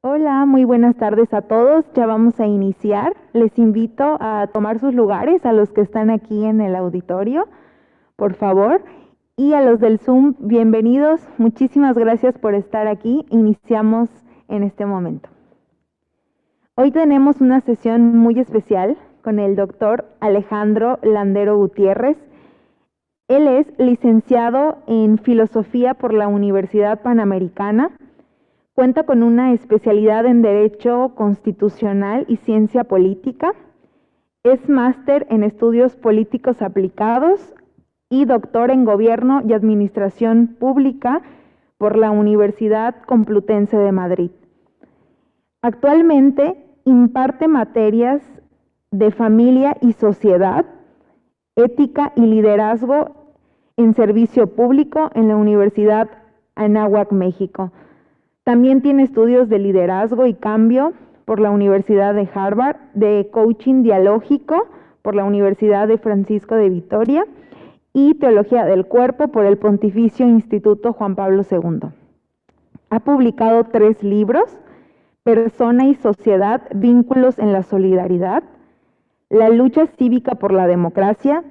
Hola, muy buenas tardes a todos. Ya vamos a iniciar. Les invito a tomar sus lugares a los que están aquí en el auditorio, por favor. Y a los del Zoom, bienvenidos. Muchísimas gracias por estar aquí. Iniciamos en este momento. Hoy tenemos una sesión muy especial con el doctor Alejandro Landero Gutiérrez. Él es licenciado en Filosofía por la Universidad Panamericana. Cuenta con una especialidad en Derecho Constitucional y Ciencia Política. Es máster en Estudios Políticos Aplicados y doctor en Gobierno y Administración Pública por la Universidad Complutense de Madrid. Actualmente imparte materias de familia y sociedad, ética y liderazgo en servicio público en la Universidad Anáhuac, México. También tiene estudios de liderazgo y cambio por la Universidad de Harvard, de coaching dialógico por la Universidad de Francisco de Vitoria y teología del cuerpo por el Pontificio Instituto Juan Pablo II. Ha publicado 3 libros: Persona y Sociedad, Vínculos en la Solidaridad, La lucha cívica por la democracia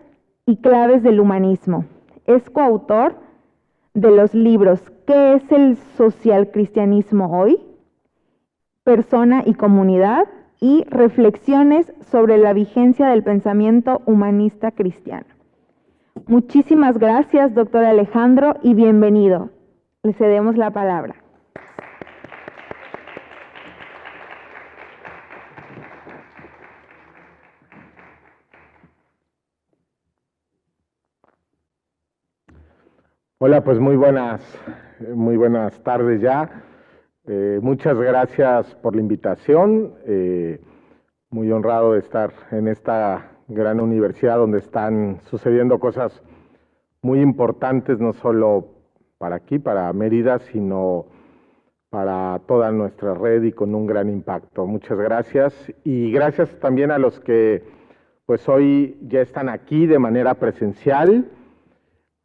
y Claves del humanismo. Es coautor de los libros ¿Qué es el socialcristianismo hoy?, Persona y comunidad, y Reflexiones sobre la vigencia del pensamiento humanista cristiano. Muchísimas gracias, doctor Alejandro, y bienvenido. Le cedemos la palabra. Hola, pues muy buenas tardes ya. Muchas gracias por la invitación. Muy honrado de estar en esta gran universidad donde están sucediendo cosas muy importantes, no solo para aquí, para Mérida, sino para toda nuestra red y con un gran impacto. Muchas gracias, y gracias también a los que pues hoy ya están aquí de manera presencial.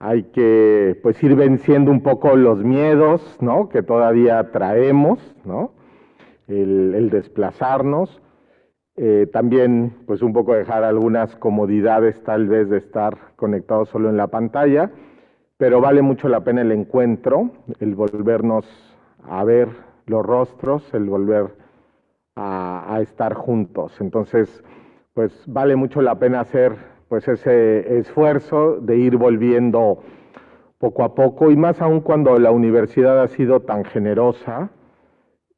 Hay que pues ir venciendo un poco los miedos, ¿no?, que todavía traemos, ¿no?, el desplazarnos. También pues un poco dejar algunas comodidades tal vez de estar conectados solo en la pantalla, pero vale mucho la pena el encuentro, el volvernos a ver los rostros, el volver a estar juntos. Entonces pues vale mucho la pena hacer pues ese esfuerzo de ir volviendo poco a poco, y más aún cuando la universidad ha sido tan generosa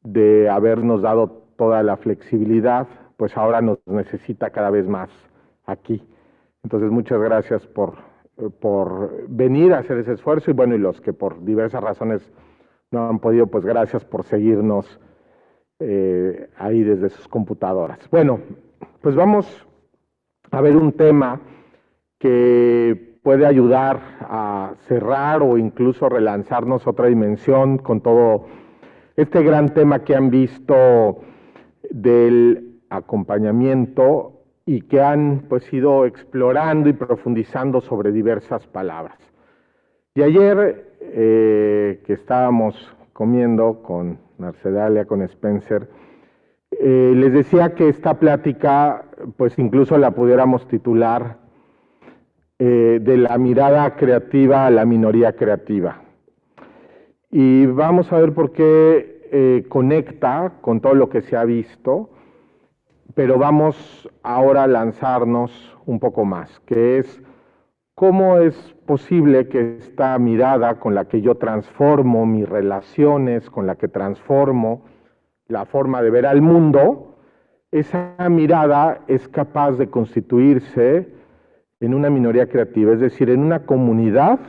de habernos dado toda la flexibilidad, pues ahora nos necesita cada vez más aquí. Entonces muchas gracias por venir a hacer ese esfuerzo, y bueno, y los que por diversas razones no han podido, pues gracias por seguirnos ahí desde sus computadoras. Bueno, pues vamos a ver un tema que puede ayudar a cerrar o incluso relanzarnos otra dimensión con todo este gran tema que han visto del acompañamiento y que han pues ido explorando y profundizando sobre diversas palabras. Y ayer que estábamos comiendo con Narcedalia, con Spencer, les decía que esta plática pues incluso la pudiéramos titular de la mirada creativa a la minoría creativa. Y vamos a ver por qué conecta con todo lo que se ha visto, pero vamos ahora a lanzarnos un poco más, que es cómo es posible que esta mirada con la que yo transformo mis relaciones, con la que transformo la forma de ver al mundo, esa mirada es capaz de constituirse en una minoría creativa, es decir, en una comunidad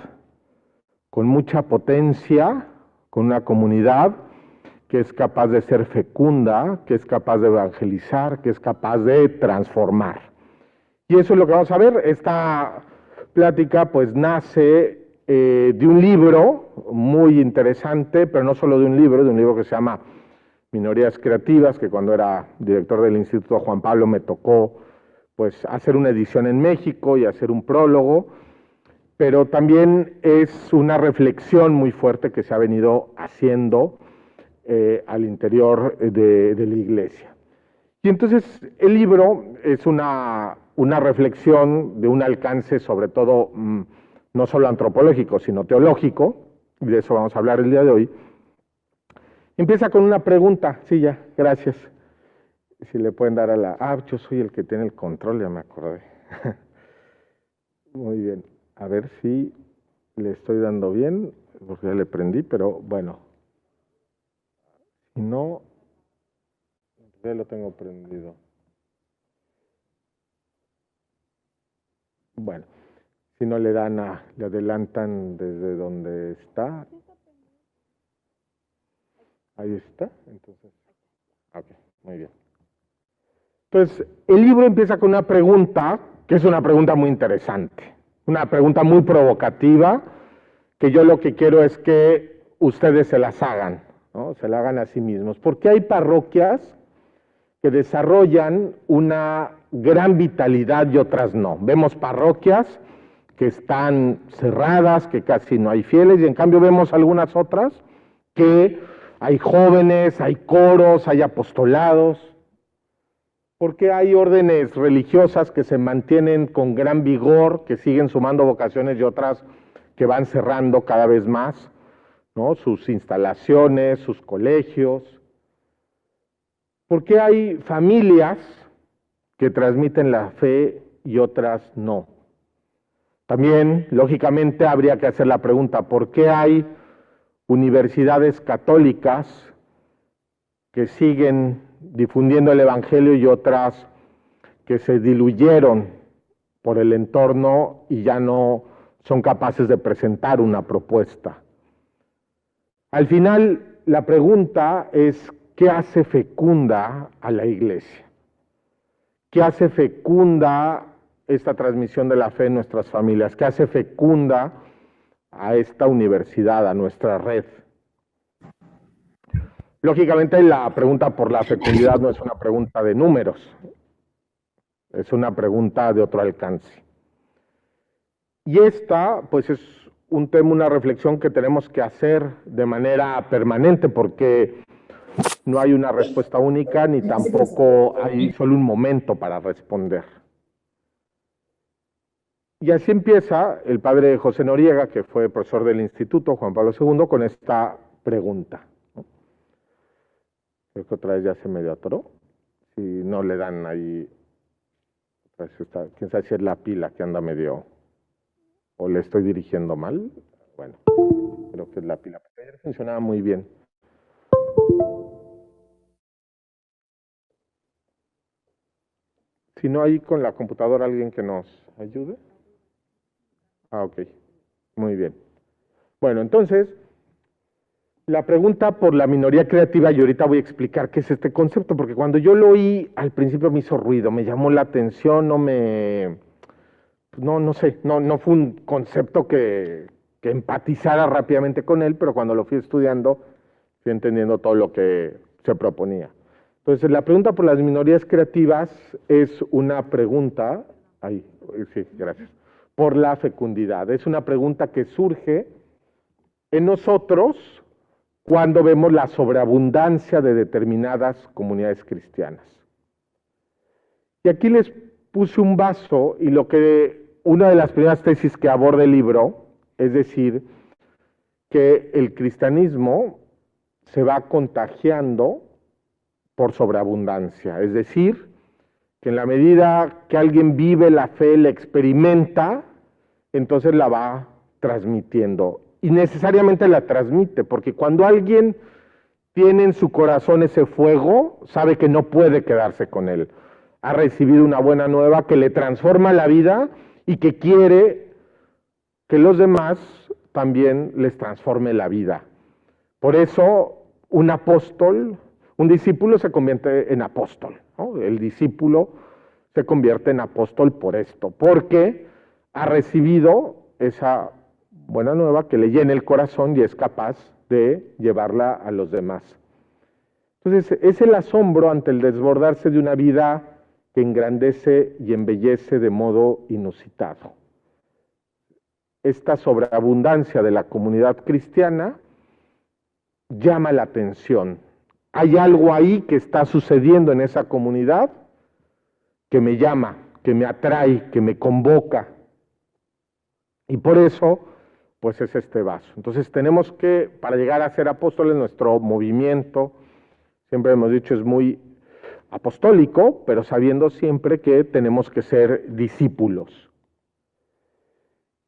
con mucha potencia, con una comunidad que es capaz de ser fecunda, que es capaz de evangelizar, que es capaz de transformar. Y eso es lo que vamos a ver. Esta plática pues nace de un libro muy interesante, pero no solo de un libro que se llama Minorías Creativas, que cuando era director del Instituto Juan Pablo me tocó pues hacer una edición en México y hacer un prólogo, pero también es una reflexión muy fuerte que se ha venido haciendo al interior de la iglesia. Y entonces el libro es una reflexión de un alcance sobre todo no solo antropológico, sino teológico, y de eso vamos a hablar el día de hoy. Empieza con una pregunta, sí, ya, gracias. Si le pueden dar a la... Ah, yo soy el que tiene el control, ya me acordé. Muy bien, a ver si le estoy dando bien, porque ya le prendí, pero bueno. Si no, ya lo tengo prendido. Bueno, si no le dan le adelantan desde donde está. Ahí está, entonces. Ok, muy bien. Entonces, el libro empieza con una pregunta, que es una pregunta muy interesante, una pregunta muy provocativa, que yo lo que quiero es que ustedes se las hagan, ¿no? Se la hagan a sí mismos. Porque hay parroquias que desarrollan una gran vitalidad y otras no. Vemos parroquias que están cerradas, que casi no hay fieles, y en cambio vemos algunas otras que hay jóvenes, hay coros, hay apostolados, porque hay órdenes religiosas que se mantienen con gran vigor, que siguen sumando vocaciones y otras que van cerrando cada vez más, ¿no? Sus instalaciones, sus colegios. Porque hay familias que transmiten la fe y otras no. También, lógicamente, habría que hacer la pregunta, ¿por qué hay universidades católicas que siguen difundiendo el Evangelio y otras que se diluyeron por el entorno y ya no son capaces de presentar una propuesta? Al final, la pregunta es, ¿qué hace fecunda a la iglesia? ¿Qué hace fecunda esta transmisión de la fe en nuestras familias? ¿Qué hace fecunda a esta universidad, a nuestra red? Lógicamente, la pregunta por la fecundidad no es una pregunta de números, es una pregunta de otro alcance. Y esta, pues, es un tema, una reflexión que tenemos que hacer de manera permanente, porque no hay una respuesta única, ni tampoco hay solo un momento para responder. Y así empieza el padre José Noriega, que fue profesor del Instituto Juan Pablo II, con esta pregunta. Creo que otra vez ya se medio atoró. Si no le dan ahí, quién sabe si es la pila que anda medio, o le estoy dirigiendo mal. Bueno, creo que es la pila, porque ayer funcionaba muy bien. Si no hay con la computadora alguien que nos ayude. Ah, ok, muy bien. Bueno, entonces, la pregunta por la minoría creativa, y ahorita voy a explicar qué es este concepto, porque cuando yo lo oí, al principio me hizo ruido, me llamó la atención, no sé, no fue un concepto que empatizara rápidamente con él, pero cuando lo fui estudiando, fui entendiendo todo lo que se proponía. Entonces, la pregunta por las minorías creativas es una pregunta, sí, gracias, por la fecundidad. Es una pregunta que surge en nosotros cuando vemos la sobreabundancia de determinadas comunidades cristianas. Y aquí les puse un vaso, y una de las primeras tesis que aborda el libro es decir que el cristianismo se va contagiando por sobreabundancia, es decir, que en la medida que alguien vive la fe, la experimenta, entonces la va transmitiendo. Y necesariamente la transmite, porque cuando alguien tiene en su corazón ese fuego, sabe que no puede quedarse con él. Ha recibido una buena nueva que le transforma la vida y que quiere que los demás también les transforme la vida. Por eso, un discípulo se convierte en apóstol, ¿no? El discípulo se convierte en apóstol por esto, porque ha recibido esa buena nueva que le llena el corazón y es capaz de llevarla a los demás. Entonces, es el asombro ante el desbordarse de una vida que engrandece y embellece de modo inusitado. Esta sobreabundancia de la comunidad cristiana llama la atención. Hay algo ahí que está sucediendo en esa comunidad que me llama, que me atrae, que me convoca. Y por eso, pues es este vaso. Entonces tenemos que, para llegar a ser apóstoles, nuestro movimiento, siempre hemos dicho, es muy apostólico, pero sabiendo siempre que tenemos que ser discípulos.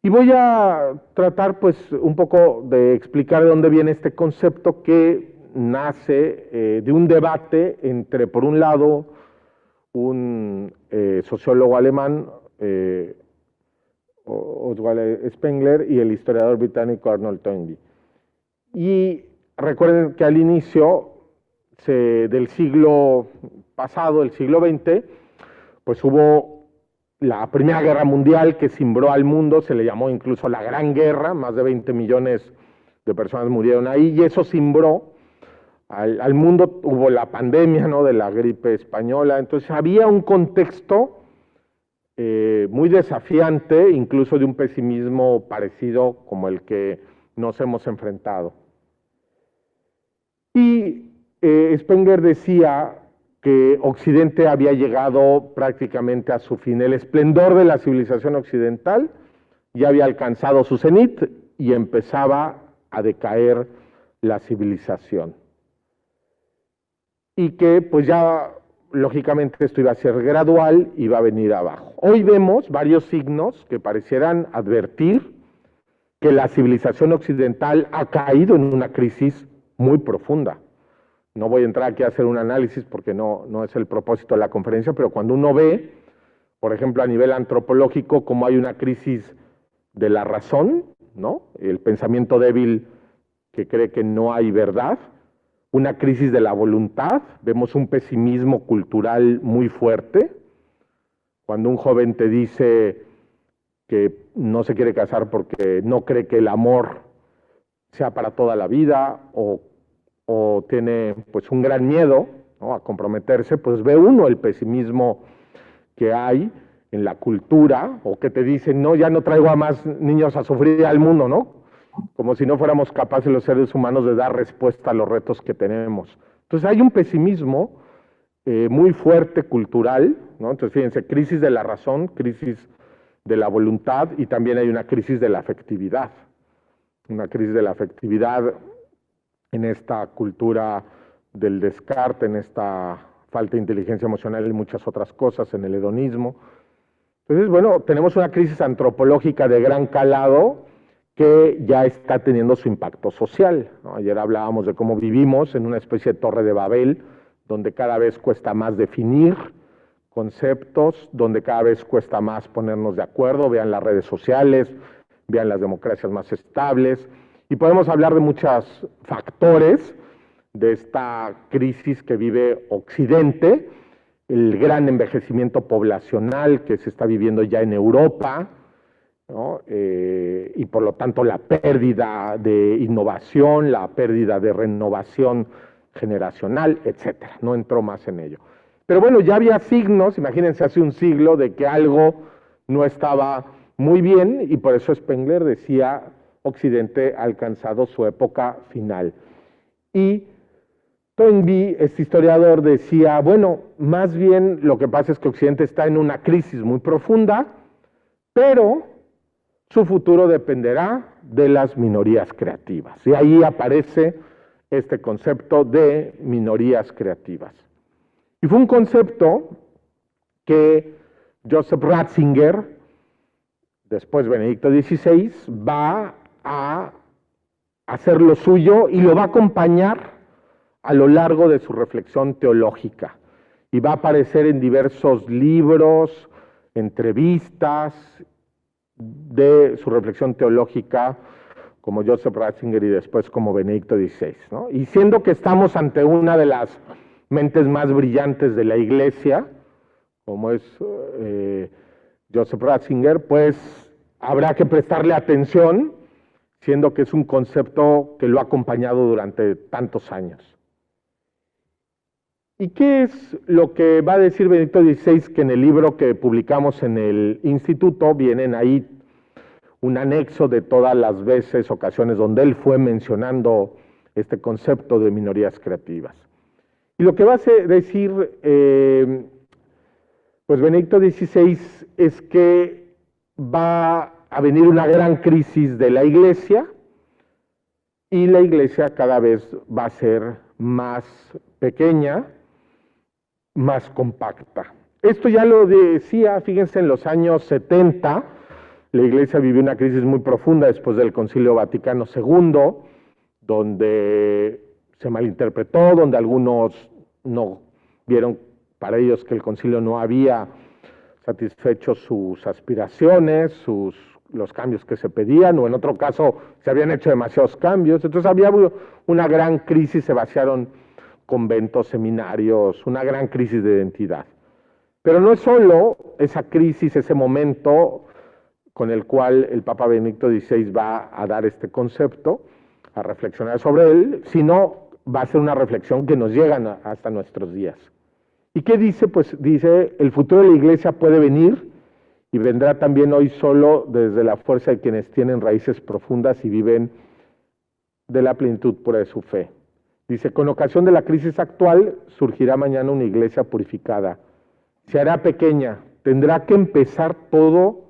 Y voy a tratar pues un poco de explicar de dónde viene este concepto que nace de un debate entre, por un lado, un sociólogo alemán, Oswald Spengler, y el historiador británico Arnold Toynbee. Y recuerden que al inicio del siglo pasado, el siglo XX, pues hubo la Primera Guerra Mundial que cimbró al mundo, se le llamó incluso la Gran Guerra, más de 20 millones de personas murieron ahí, y eso cimbró al mundo. Hubo la pandemia, ¿no?, de la gripe española. Entonces había un contexto muy desafiante, incluso de un pesimismo parecido como el que nos hemos enfrentado. Y Spengler decía que Occidente había llegado prácticamente a su fin. El esplendor de la civilización occidental ya había alcanzado su cenit y empezaba a decaer la civilización. Y que pues ya lógicamente esto iba a ser gradual y iba a venir abajo. Hoy vemos varios signos que parecieran advertir que la civilización occidental ha caído en una crisis muy profunda. No voy a entrar aquí a hacer un análisis porque no es el propósito de la conferencia, pero cuando uno ve, por ejemplo, a nivel antropológico, cómo hay una crisis de la razón, ¿no?, el pensamiento débil que cree que no hay verdad, una crisis de la voluntad, vemos un pesimismo cultural muy fuerte. Cuando un joven te dice que no se quiere casar porque no cree que el amor sea para toda la vida, o tiene pues un gran miedo, ¿no?, a comprometerse, pues ve uno el pesimismo que hay en la cultura, o que te dicen, no, ya no traigo a más niños a sufrir al mundo, ¿no?, como si no fuéramos capaces los seres humanos de dar respuesta a los retos que tenemos. Entonces hay un pesimismo muy fuerte cultural, ¿no? Entonces fíjense, crisis de la razón, crisis de la voluntad, y también hay una crisis de la afectividad. Una crisis de la afectividad en esta cultura del descarte, en esta falta de inteligencia emocional y muchas otras cosas, en el hedonismo. Entonces, bueno, tenemos una crisis antropológica de gran calado que ya está teniendo su impacto social, ¿no? Ayer hablábamos de cómo vivimos en una especie de torre de Babel, donde cada vez cuesta más definir conceptos, donde cada vez cuesta más ponernos de acuerdo. Vean las redes sociales, vean las democracias más estables, y podemos hablar de muchos factores de esta crisis que vive Occidente, el gran envejecimiento poblacional que se está viviendo ya en Europa, ¿no? Y por lo tanto la pérdida de innovación, la pérdida de renovación generacional, etcétera. No entró más en ello. Pero bueno, ya había signos, imagínense hace un siglo, de que algo no estaba muy bien, y por eso Spengler decía, Occidente ha alcanzado su época final. Y Toynbee, este historiador, decía, bueno, más bien lo que pasa es que Occidente está en una crisis muy profunda, pero su futuro dependerá de las minorías creativas. Y ahí aparece este concepto de minorías creativas. Y fue un concepto que Joseph Ratzinger, después Benedicto XVI, va a hacer lo suyo y lo va a acompañar a lo largo de su reflexión teológica. Y va a aparecer en diversos libros, entrevistas de su reflexión teológica, como Joseph Ratzinger y después como Benedicto XVI, ¿no? Y siendo que estamos ante una de las mentes más brillantes de la Iglesia, como es Joseph Ratzinger, pues habrá que prestarle atención, siendo que es un concepto que lo ha acompañado durante tantos años. ¿Y qué es lo que va a decir Benedicto XVI? Que en el libro que publicamos en el instituto vienen ahí un anexo de todas las veces, ocasiones donde él fue mencionando este concepto de minorías creativas. Y lo que va a decir pues Benedicto XVI es que va a venir una gran crisis de la Iglesia y la Iglesia cada vez va a ser más pequeña, más compacta. Esto ya lo decía, fíjense, en los años 70, la Iglesia vivió una crisis muy profunda después del Concilio Vaticano II, donde se malinterpretó, donde algunos no vieron para ellos que el concilio no había satisfecho sus aspiraciones, los cambios que se pedían, o en otro caso se habían hecho demasiados cambios. Entonces había una gran crisis, se vaciaron conventos, seminarios, una gran crisis de identidad. Pero no es solo esa crisis, ese momento con el cual el Papa Benedicto XVI va a dar este concepto, a reflexionar sobre él, sino va a ser una reflexión que nos llega hasta nuestros días. ¿Y qué dice? Pues dice, el futuro de la Iglesia puede venir y vendrá también hoy solo desde la fuerza de quienes tienen raíces profundas y viven de la plenitud pura de su fe. Dice, con ocasión de la crisis actual, surgirá mañana una Iglesia purificada. Se hará pequeña, tendrá que empezar todo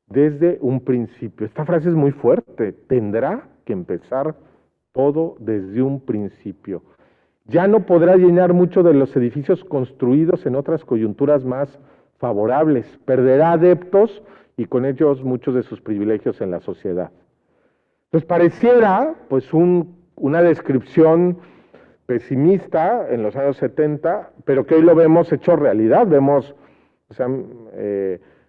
desde un principio. Esta frase es muy fuerte, tendrá que empezar todo desde un principio. Ya no podrá llenar mucho de los edificios construidos en otras coyunturas más favorables, perderá adeptos y con ellos muchos de sus privilegios en la sociedad. Entonces pareciera pues una descripción pesimista en los años 70, pero que hoy lo vemos hecho realidad. Vemos, se han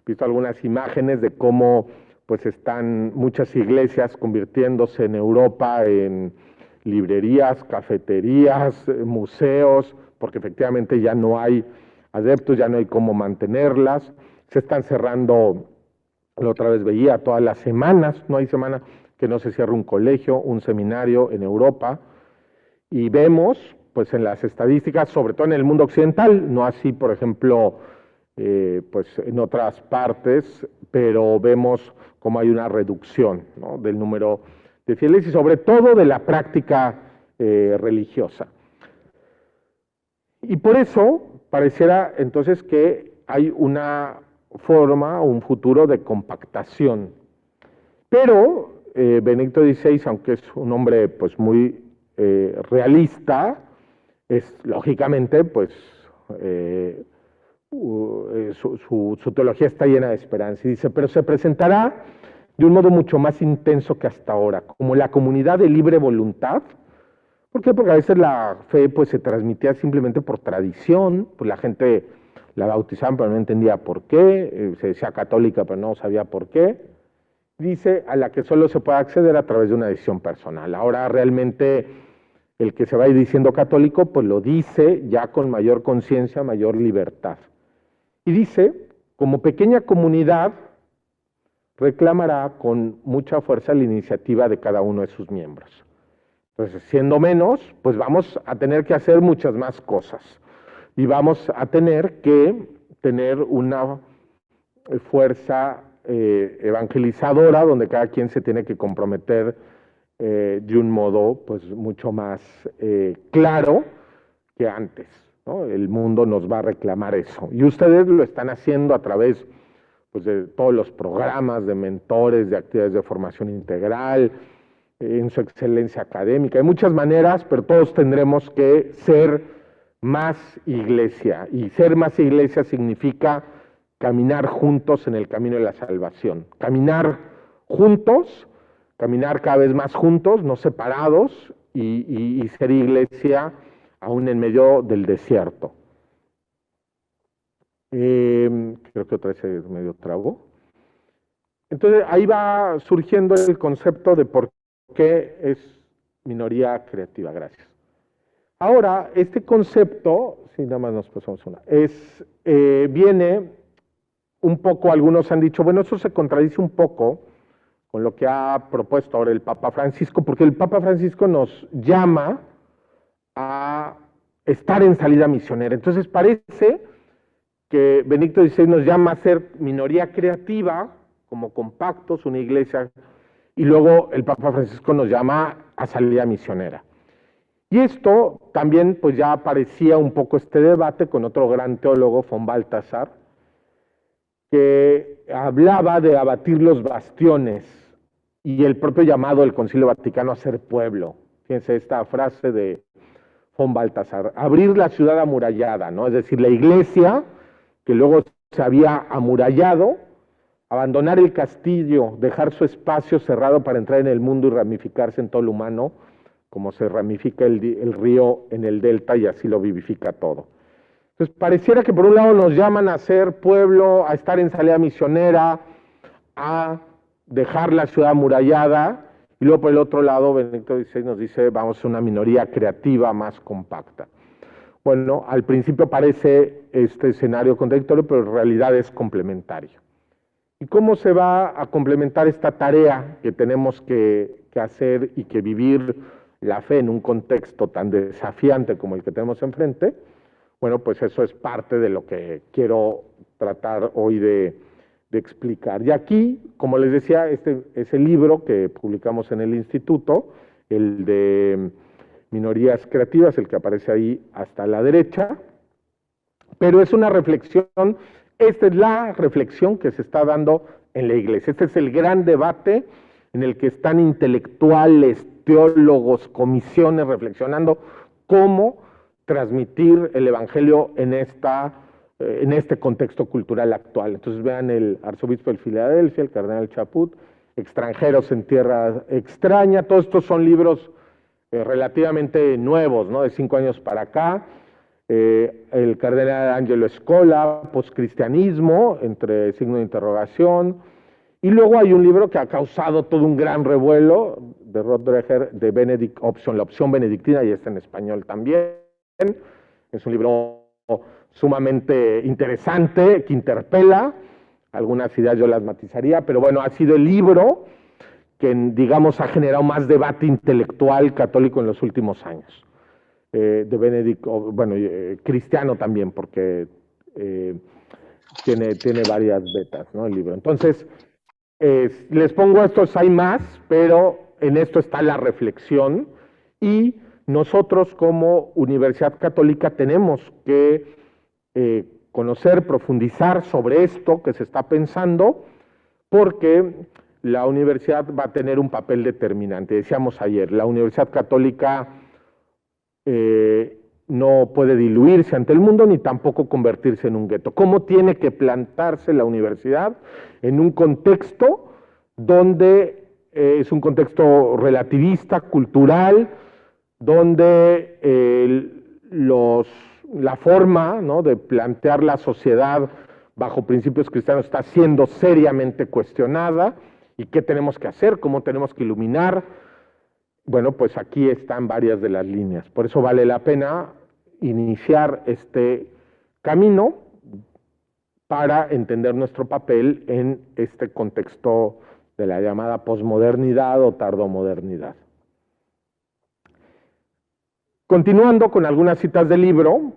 visto algunas imágenes de cómo pues están muchas iglesias convirtiéndose en Europa en librerías, cafeterías, museos, porque efectivamente ya no hay adeptos, ya no hay cómo mantenerlas, se están cerrando, la otra vez veía, todas las semanas, no hay semana que no se cierre un colegio, un seminario en Europa, y vemos, pues en las estadísticas, sobre todo en el mundo occidental, no así, por ejemplo, pues en otras partes, pero vemos cómo hay una reducción, ¿no?, del número de fieles y sobre todo de la práctica religiosa. Y por eso pareciera entonces que hay una forma, un futuro de compactación. Pero Benedicto XVI, aunque es un hombre pues muy realista, es lógicamente pues su teología está llena de esperanza. Y dice, pero se presentará de un modo mucho más intenso que hasta ahora, como la comunidad de libre voluntad. ¿Por qué? Porque a veces la fe pues se transmitía simplemente por tradición, pues la gente la bautizaban pero no entendía por qué, se decía católica pero no sabía por qué. Dice, a la que solo se puede acceder a través de una decisión personal. Ahora realmente el que se va a ir diciendo católico pues lo dice ya con mayor conciencia, mayor libertad. Y dice, como pequeña comunidad, reclamará con mucha fuerza la iniciativa de cada uno de sus miembros. Entonces, siendo menos, pues vamos a tener que hacer muchas más cosas y vamos a tener que tener una fuerza evangelizadora donde cada quien se tiene que comprometer de un modo pues mucho más claro que antes, ¿no? El mundo nos va a reclamar eso y ustedes lo están haciendo a través pues de todos los programas de mentores, de actividades de formación integral, en su excelencia académica. Hay muchas maneras, pero todos tendremos que ser más iglesia. Y ser más iglesia significa caminar juntos en el camino de la salvación. Caminar juntos, caminar cada vez más juntos, no separados, y ser iglesia aún en medio del desierto. Creo que otra vez se medio trabó. Entonces ahí va surgiendo el concepto de por qué es minoría creativa. Gracias. Ahora, este concepto, si nada más nos pasamos una, viene un poco, algunos han dicho, bueno, eso se contradice un poco con lo que ha propuesto ahora el Papa Francisco, porque el Papa Francisco nos llama a estar en salida misionera. Entonces parece que Benedicto XVI nos llama a ser minoría creativa, como compactos, una iglesia, y luego el Papa Francisco nos llama a salida misionera. Y esto también pues ya aparecía un poco este debate con otro gran teólogo, von Balthasar, que hablaba de abatir los bastiones y el propio llamado del Concilio Vaticano a ser pueblo. Fíjense esta frase de von Balthasar, abrir la ciudad amurallada, ¿no? Es decir, la iglesia, que luego se había amurallado, abandonar el castillo, dejar su espacio cerrado para entrar en el mundo y ramificarse en todo lo humano, como se ramifica el río en el delta y así lo vivifica todo. Entonces, pareciera que por un lado nos llaman a ser pueblo, a estar en salida misionera, a dejar la ciudad amurallada, y luego por el otro lado, Benedicto XVI nos dice, vamos a ser una minoría creativa más compacta. Bueno, al principio parece este escenario contradictorio, pero en realidad es complementario. ¿Y cómo se va a complementar esta tarea que tenemos que hacer y que vivir la fe en un contexto tan desafiante como el que tenemos enfrente? Bueno, pues eso es parte de lo que quiero tratar hoy de explicar. Y aquí, como les decía, este es el libro que publicamos en el instituto, el de Minorías Creativas, el que aparece ahí hasta la derecha, pero es una reflexión, esta es la reflexión que se está dando en la iglesia. Este es el gran debate en el que están intelectuales, teólogos, comisiones reflexionando cómo transmitir el evangelio en este contexto cultural actual. Entonces vean el arzobispo de Filadelfia, el cardenal Chaput, Extranjeros en Tierra Extraña, todos estos son libros relativamente nuevos, ¿no? De 5 años para acá. El cardenal Angelo Scola, Postcristianismo, entre signo de interrogación. Y luego hay un libro que ha causado todo un gran revuelo, de Rod Dreher, de Benedict Option, la opción benedictina, y está en español también. Es un libro sumamente interesante, que interpela. Algunas ideas yo las matizaría, pero bueno, ha sido el libro que, digamos, ha generado más debate intelectual católico en los últimos años. De Benedict, bueno, cristiano también, porque tiene varias betas, ¿no? El libro. Entonces, les pongo estos, hay más, pero en esto está la reflexión, y nosotros como Universidad Católica tenemos que conocer, profundizar sobre esto que se está pensando, porque la universidad va a tener un papel determinante. Decíamos ayer, la Universidad Católica no puede diluirse ante el mundo ni tampoco convertirse en un gueto. ¿Cómo tiene que plantarse la universidad en un contexto donde es un contexto relativista, cultural, donde la forma, ¿no?, de plantear la sociedad bajo principios cristianos está siendo seriamente cuestionada? ¿Y qué tenemos que hacer? ¿Cómo tenemos que iluminar? Bueno, pues aquí están varias de las líneas. Por eso vale la pena iniciar este camino para entender nuestro papel en este contexto de la llamada posmodernidad o tardomodernidad. Continuando con algunas citas del libro,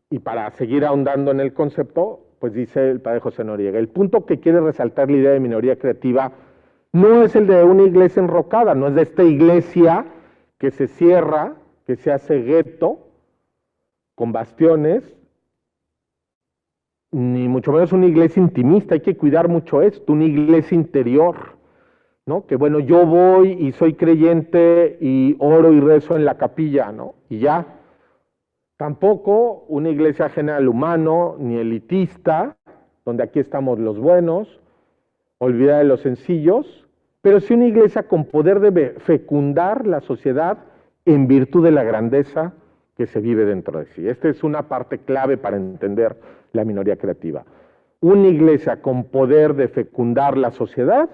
y para seguir ahondando en el concepto, pues dice el padre José Noriega, el punto que quiere resaltar la idea de minoría creativa no es el de una iglesia enrocada, no es de esta iglesia que se cierra, que se hace gueto, con bastiones, ni mucho menos una iglesia intimista. Hay que cuidar mucho esto, una iglesia interior, ¿no? Que bueno, yo voy y soy creyente y oro y rezo en la capilla, ¿no? Y ya. Tampoco una iglesia ajena al humano, ni elitista, donde aquí estamos los buenos, olvidada de los sencillos, pero sí una iglesia con poder de fecundar la sociedad en virtud de la grandeza que se vive dentro de sí. Esta es una parte clave para entender la minoría creativa. Una iglesia con poder de fecundar la sociedad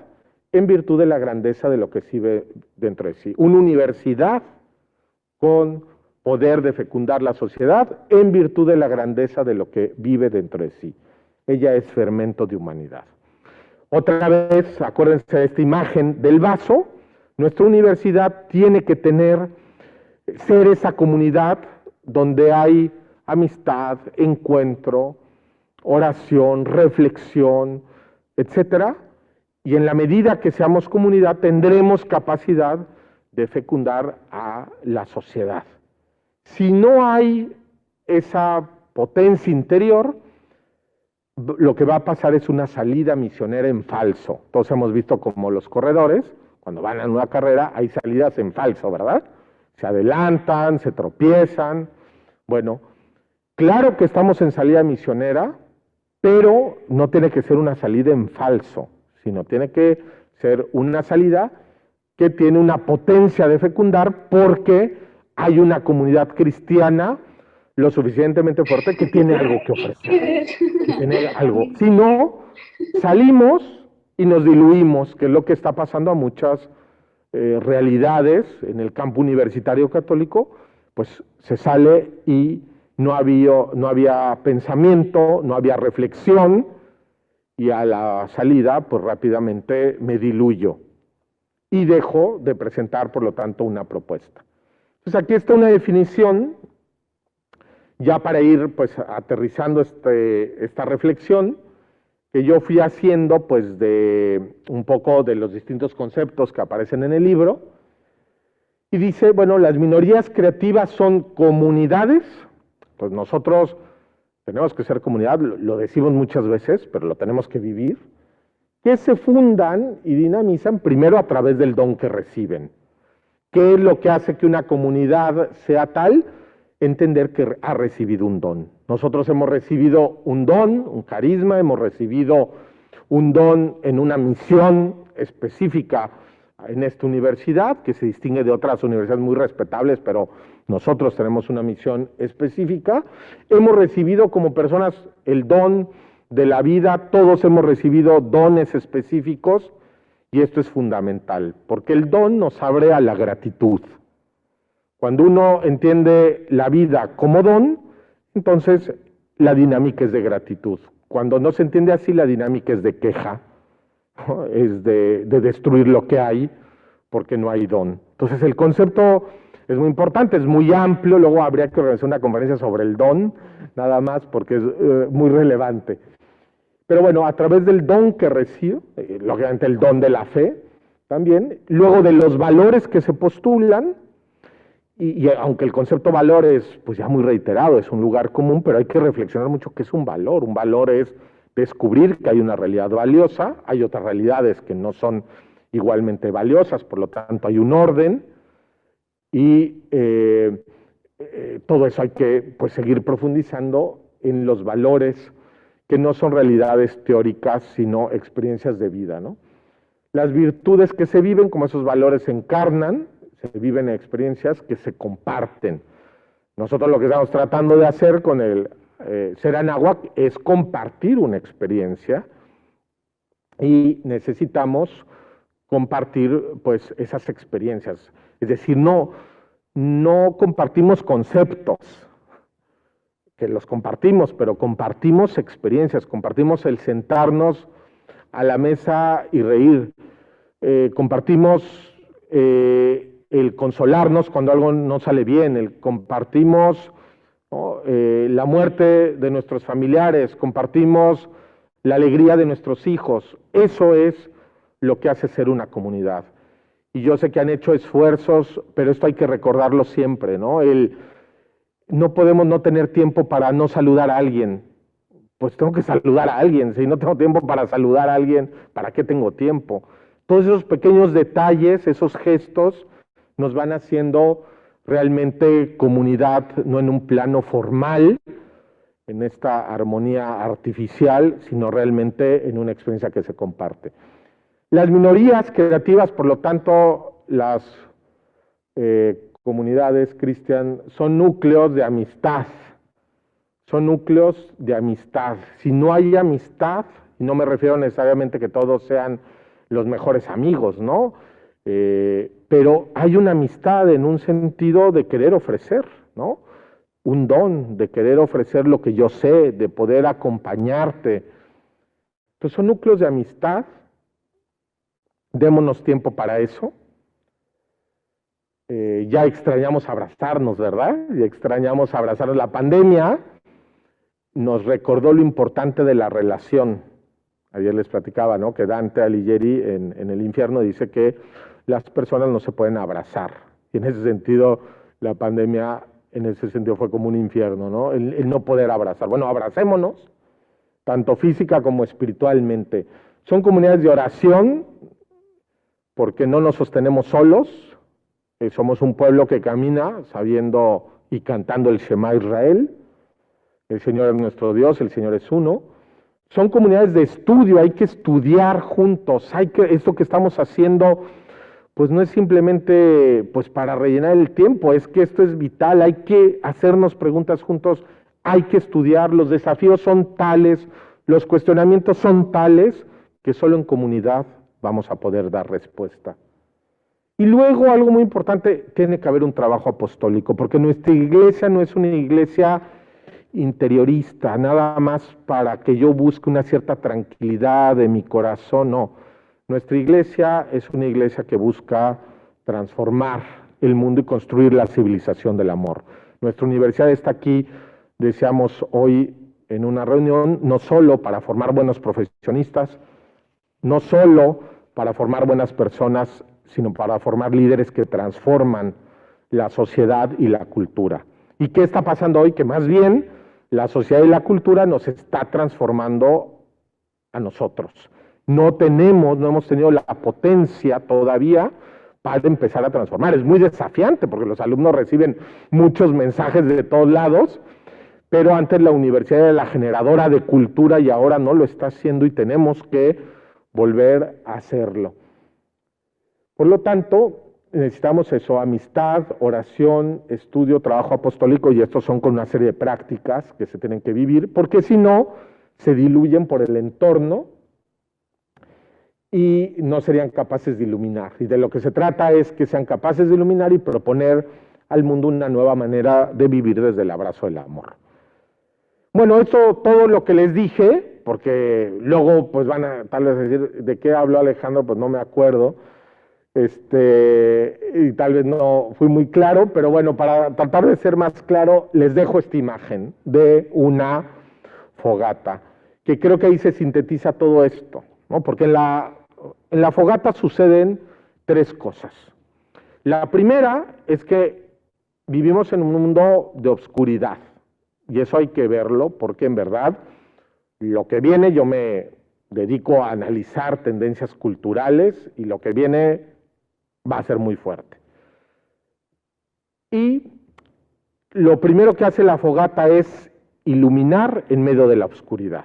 en virtud de la grandeza de lo que se vive dentro de sí. Una universidad con poder de fecundar la sociedad en virtud de la grandeza de lo que vive dentro de sí. Ella es fermento de humanidad. Otra vez, acuérdense de esta imagen del vaso. Nuestra universidad tiene que ser esa comunidad donde hay amistad, encuentro, oración, reflexión, etcétera. Y en la medida que seamos comunidad, tendremos capacidad de fecundar a la sociedad. Si no hay esa potencia interior, lo que va a pasar es una salida misionera en falso. Todos hemos visto como los corredores, cuando van a una carrera, hay salidas en falso, ¿verdad? Se adelantan, se tropiezan. Bueno, claro que estamos en salida misionera, pero no tiene que ser una salida en falso, sino tiene que ser una salida que tiene una potencia de fecundar porque hay una comunidad cristiana lo suficientemente fuerte que tiene algo que ofrecer, que tiene algo. Si no, salimos y nos diluimos, que es lo que está pasando a muchas realidades en el campo universitario católico, pues se sale y no había pensamiento, no había reflexión, y a la salida, pues rápidamente me diluyo y dejo de presentar, por lo tanto, una propuesta. Entonces aquí está una definición, ya para ir pues aterrizando esta reflexión, que yo fui haciendo pues de un poco de los distintos conceptos que aparecen en el libro, y dice, bueno, las minorías creativas son comunidades, pues nosotros tenemos que ser comunidad, lo decimos muchas veces, pero lo tenemos que vivir, que se fundan y dinamizan primero a través del don que reciben. ¿Qué es lo que hace que una comunidad sea tal? Entender que ha recibido un don. Nosotros hemos recibido un don, un carisma, hemos recibido un don en una misión específica en esta universidad, que se distingue de otras universidades muy respetables, pero nosotros tenemos una misión específica. Hemos recibido como personas el don de la vida, todos hemos recibido dones específicos, y esto es fundamental, porque el don nos abre a la gratitud. Cuando uno entiende la vida como don, entonces la dinámica es de gratitud. Cuando no se entiende así, la dinámica es de queja, ¿no? Es de destruir lo que hay, porque no hay don. Entonces el concepto es muy importante, es muy amplio, luego habría que organizar una conferencia sobre el don, nada más, porque es muy relevante. Pero bueno, a través del don que recibo, lógicamente el don de la fe también, luego de los valores que se postulan, y aunque el concepto valor es pues ya muy reiterado, es un lugar común, pero hay que reflexionar mucho qué es un valor. Un valor es descubrir que hay una realidad valiosa, hay otras realidades que no son igualmente valiosas, por lo tanto hay un orden, y todo eso hay que pues seguir profundizando en los valores que no son realidades teóricas, sino experiencias de vida, ¿no? Las virtudes que se viven, como esos valores se encarnan, se viven en experiencias que se comparten. Nosotros lo que estamos tratando de hacer con el Ser Anáhuac es compartir una experiencia, y necesitamos compartir pues esas experiencias. Es decir, no compartimos conceptos, que los compartimos, pero compartimos experiencias, compartimos el sentarnos a la mesa y reír, compartimos el consolarnos cuando algo no sale bien, compartimos, ¿no? La muerte de nuestros familiares, compartimos la alegría de nuestros hijos. Eso es lo que hace ser una comunidad. Y yo sé que han hecho esfuerzos, pero esto hay que recordarlo siempre, ¿no? No podemos no tener tiempo para no saludar a alguien. Pues tengo que saludar a alguien. Si no tengo tiempo para saludar a alguien, ¿para qué tengo tiempo? Todos esos pequeños detalles, esos gestos, nos van haciendo realmente comunidad, no en un plano formal, en esta armonía artificial, sino realmente en una experiencia que se comparte. Las minorías creativas, por lo tanto, las comunidades cristianas, son núcleos de amistad. Son núcleos de amistad. Si no hay amistad, y no me refiero necesariamente que todos sean los mejores amigos, ¿no? Pero hay una amistad en un sentido de querer ofrecer, ¿no? Un don, de querer ofrecer lo que yo sé, de poder acompañarte. Entonces son núcleos de amistad. Démonos tiempo para eso. Ya extrañamos abrazarnos, ¿verdad? Ya extrañamos abrazarnos. La pandemia nos recordó lo importante de la relación. Ayer les platicaba, ¿no? Que Dante Alighieri en El Infierno dice que las personas no se pueden abrazar. Y en ese sentido, la pandemia en ese sentido fue como un infierno, ¿no? El no poder abrazar. Bueno, abracémonos, tanto física como espiritualmente. Son comunidades de oración, porque no nos sostenemos solos, somos un pueblo que camina sabiendo y cantando el Shema Israel, el Señor es nuestro Dios, el Señor es uno. Son comunidades de estudio, hay que estudiar juntos, esto que estamos haciendo, pues no es simplemente pues para rellenar el tiempo, es que esto es vital, hay que hacernos preguntas juntos, hay que estudiar, los desafíos son tales, los cuestionamientos son tales, que solo en comunidad vamos a poder dar respuesta. Y luego, algo muy importante, tiene que haber un trabajo apostólico, porque nuestra iglesia no es una iglesia interiorista, nada más para que yo busque una cierta tranquilidad de mi corazón, no. Nuestra iglesia es una iglesia que busca transformar el mundo y construir la civilización del amor. Nuestra universidad está aquí, deseamos hoy en una reunión, no solo para formar buenos profesionistas, no solo para formar buenas personas, sino para formar líderes que transforman la sociedad y la cultura. ¿Y qué está pasando hoy? Que más bien la sociedad y la cultura nos está transformando a nosotros. No hemos tenido la potencia todavía para empezar a transformar. Es muy desafiante porque los alumnos reciben muchos mensajes de todos lados, pero antes la universidad era la generadora de cultura y ahora no lo está haciendo y tenemos que volver a hacerlo. Por lo tanto, necesitamos eso, amistad, oración, estudio, trabajo apostólico, y estos son con una serie de prácticas que se tienen que vivir, porque si no, se diluyen por el entorno y no serían capaces de iluminar. Y de lo que se trata es que sean capaces de iluminar y proponer al mundo una nueva manera de vivir desde el abrazo del amor. Bueno, esto todo lo que les dije, porque luego pues van a tal vez decir, ¿de qué habló Alejandro? Pues no me acuerdo. Y tal vez no fui muy claro, pero bueno, para tratar de ser más claro, les dejo esta imagen de una fogata, que creo que ahí se sintetiza todo esto, ¿no? Porque en la fogata suceden tres cosas. La primera es que vivimos en un mundo de oscuridad, y eso hay que verlo, porque en verdad lo que viene, yo me dedico a analizar tendencias culturales, y lo que viene va a ser muy fuerte. Y lo primero que hace la fogata es iluminar en medio de la oscuridad.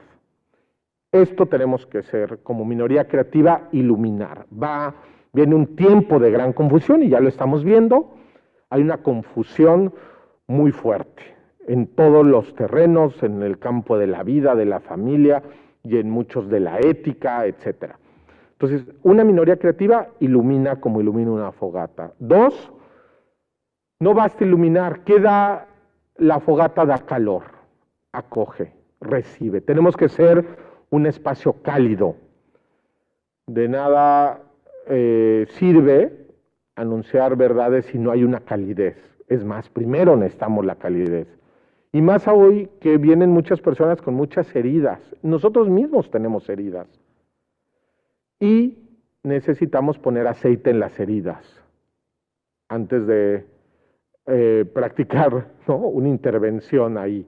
Esto tenemos que ser, como minoría creativa, iluminar. Viene un tiempo de gran confusión y ya lo estamos viendo. Hay una confusión muy fuerte en todos los terrenos, en el campo de la vida, de la familia y en muchos de la ética, etcétera. Entonces, una minoría creativa ilumina como ilumina una fogata. Dos, no basta iluminar, la fogata da calor, acoge, recibe. Tenemos que ser un espacio cálido. De nada sirve anunciar verdades si no hay una calidez. Es más, primero necesitamos la calidez. Y más hoy que vienen muchas personas con muchas heridas. Nosotros mismos tenemos heridas. Y necesitamos poner aceite en las heridas antes de practicar, ¿no?, una intervención ahí.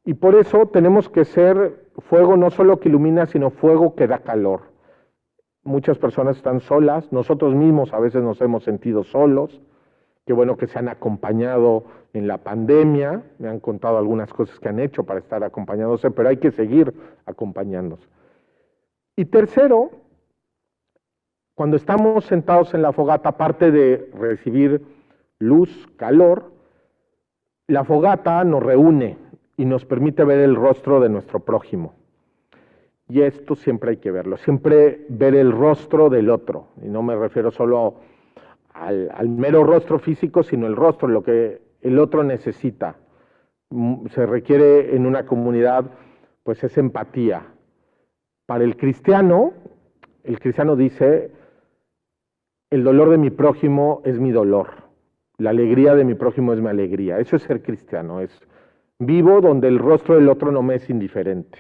Y por eso tenemos que ser fuego no solo que ilumina, sino fuego que da calor. Muchas personas están solas, nosotros mismos a veces nos hemos sentido solos. Qué bueno que se han acompañado en la pandemia, me han contado algunas cosas que han hecho para estar acompañándose, pero hay que seguir acompañándose. Y tercero, cuando estamos sentados en la fogata, aparte de recibir luz, calor, la fogata nos reúne y nos permite ver el rostro de nuestro prójimo. Y esto siempre hay que verlo, siempre ver el rostro del otro. Y no me refiero solo al mero rostro físico, sino el rostro, lo que el otro necesita. Se requiere en una comunidad, pues es empatía. Para el cristiano dice, el dolor de mi prójimo es mi dolor, la alegría de mi prójimo es mi alegría. Eso es ser cristiano, es vivo donde el rostro del otro no me es indiferente.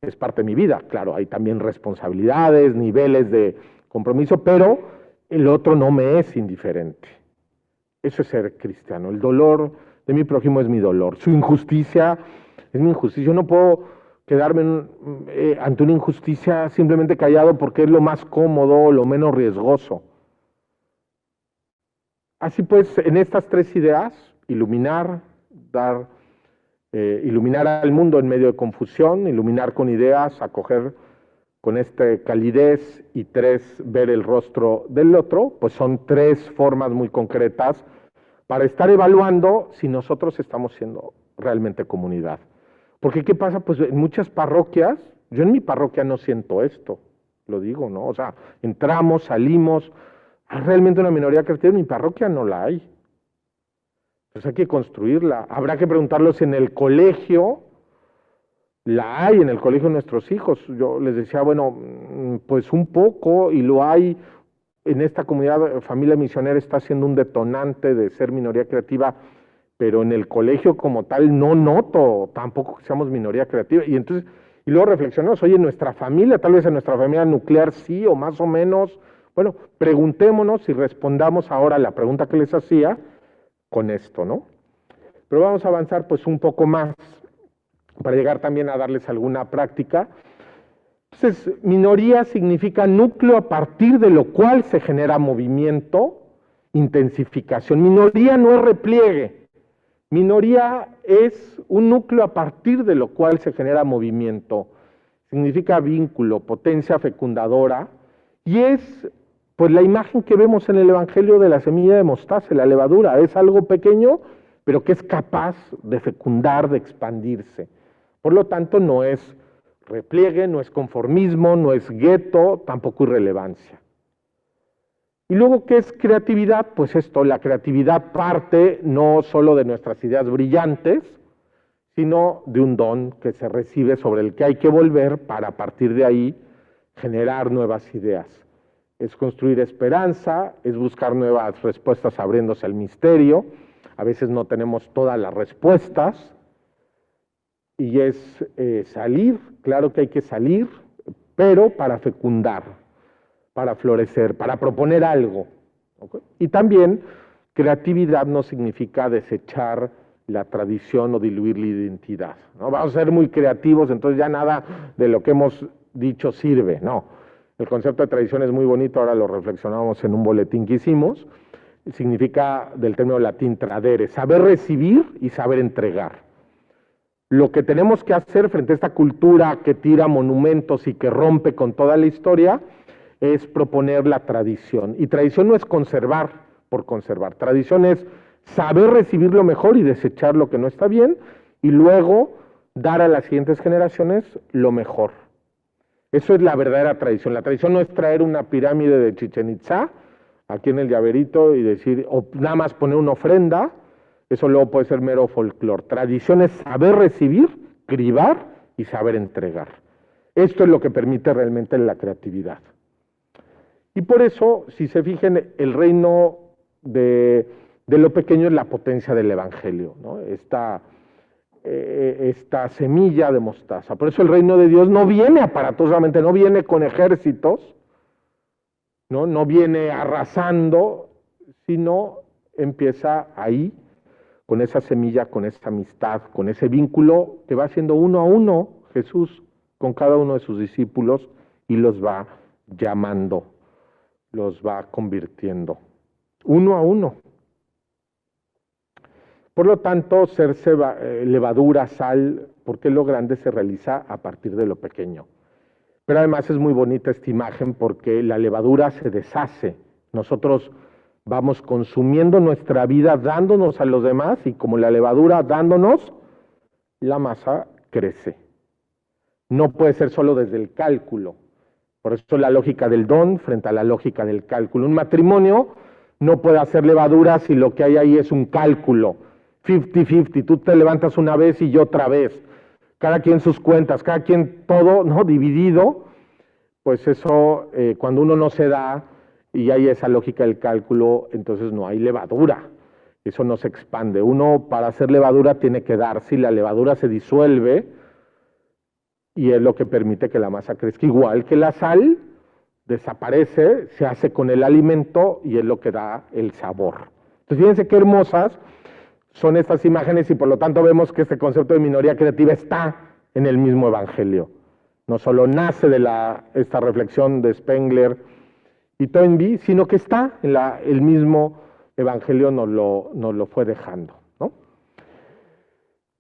Es parte de mi vida, claro, hay también responsabilidades, niveles de compromiso, pero el otro no me es indiferente. Eso es ser cristiano. El dolor de mi prójimo es mi dolor. Su injusticia es mi injusticia. Yo no puedo quedarme ante una injusticia simplemente callado porque es lo más cómodo, lo menos riesgoso. Así pues, en estas tres ideas, iluminar, iluminar al mundo en medio de confusión, iluminar con ideas, acoger con calidez y tres, ver el rostro del otro, pues son tres formas muy concretas para estar evaluando si nosotros estamos siendo realmente comunidad. Porque ¿qué pasa? Pues en muchas parroquias, yo en mi parroquia no siento esto, lo digo, ¿no? O sea, entramos, salimos, hay realmente una minoría cristiana, en mi parroquia no la hay. Pues hay que construirla. Habrá que preguntarlos en el colegio, la hay en el colegio de nuestros hijos. Yo les decía, bueno, pues un poco, y lo hay en esta comunidad, familia misionera está siendo un detonante de ser minoría creativa, pero en el colegio como tal no noto tampoco que seamos minoría creativa. Y entonces, y luego reflexionamos, oye, en nuestra familia, tal vez en nuestra familia nuclear sí, o más o menos. Bueno, preguntémonos y respondamos ahora a la pregunta que les hacía con esto, ¿no? Pero vamos a avanzar pues un poco más para llegar también a darles alguna práctica. Entonces, minoría significa núcleo a partir de lo cual se genera movimiento, intensificación. Minoría no es repliegue. Minoría es un núcleo a partir de lo cual se genera movimiento. Significa vínculo, potencia fecundadora, y es pues la imagen que vemos en el Evangelio de la semilla de mostaza, la levadura. Es algo pequeño, pero que es capaz de fecundar, de expandirse. Por lo tanto, no es repliegue, no es conformismo, no es gueto, tampoco irrelevancia. Y luego, ¿qué es creatividad? Pues esto, la creatividad parte no solo de nuestras ideas brillantes, sino de un don que se recibe sobre el que hay que volver para a partir de ahí generar nuevas ideas. Es construir esperanza, es buscar nuevas respuestas abriéndose al misterio. A veces no tenemos todas las respuestas, y es salir, claro que hay que salir, pero para fecundar, para florecer, para proponer algo. ¿Okay? Y también creatividad no significa desechar la tradición o diluir la identidad, ¿no? Vamos a ser muy creativos, entonces ya nada de lo que hemos dicho sirve, no. El concepto de tradición es muy bonito, ahora lo reflexionamos en un boletín que hicimos. Significa del término latín tradere, saber recibir y saber entregar. Lo que tenemos que hacer frente a esta cultura que tira monumentos y que rompe con toda la historia es proponer la tradición. Y tradición no es conservar por conservar. Tradición es saber recibir lo mejor y desechar lo que no está bien, y luego dar a las siguientes generaciones lo mejor. Eso es la verdadera tradición. La tradición no es traer una pirámide de Chichén Itzá aquí en el llaverito y decir, o nada más poner una ofrenda. Eso luego puede ser mero folclore. Tradición es saber recibir, cribar y saber entregar. Esto es lo que permite realmente la creatividad. Y por eso, si se fijan, el reino de lo pequeño es la potencia del Evangelio, ¿no? Esta semilla de mostaza. Por eso el reino de Dios no viene aparatosamente, no viene con ejércitos, no viene arrasando, sino empieza ahí, con esa semilla, con esa amistad, con ese vínculo que va haciendo uno a uno Jesús con cada uno de sus discípulos y los va llamando, los va convirtiendo, uno a uno. Por lo tanto, ser levadura, sal, porque lo grande se realiza a partir de lo pequeño. Pero además es muy bonita esta imagen porque la levadura se deshace. Nosotros vamos consumiendo nuestra vida dándonos a los demás, y como la levadura dándonos, la masa crece. No puede ser solo desde el cálculo. Por eso la lógica del don frente a la lógica del cálculo. Un matrimonio no puede hacer levadura si lo que hay ahí es un cálculo. 50-50, tú te levantas una vez y yo otra vez. Cada quien sus cuentas, cada quien todo, ¿no? Dividido. Pues eso, cuando uno no se da y hay esa lógica del cálculo, entonces no hay levadura. Eso no se expande. Uno para hacer levadura tiene que dar. Si la levadura se disuelve, y es lo que permite que la masa crezca. Igual que la sal, desaparece, se hace con el alimento y es lo que da el sabor. Entonces, fíjense qué hermosas son estas imágenes y por lo tanto vemos que este concepto de minoría creativa está en el mismo Evangelio. No solo nace de esta reflexión de Spengler y Toynbee, sino que está en el mismo Evangelio, nos lo fue dejando, ¿no?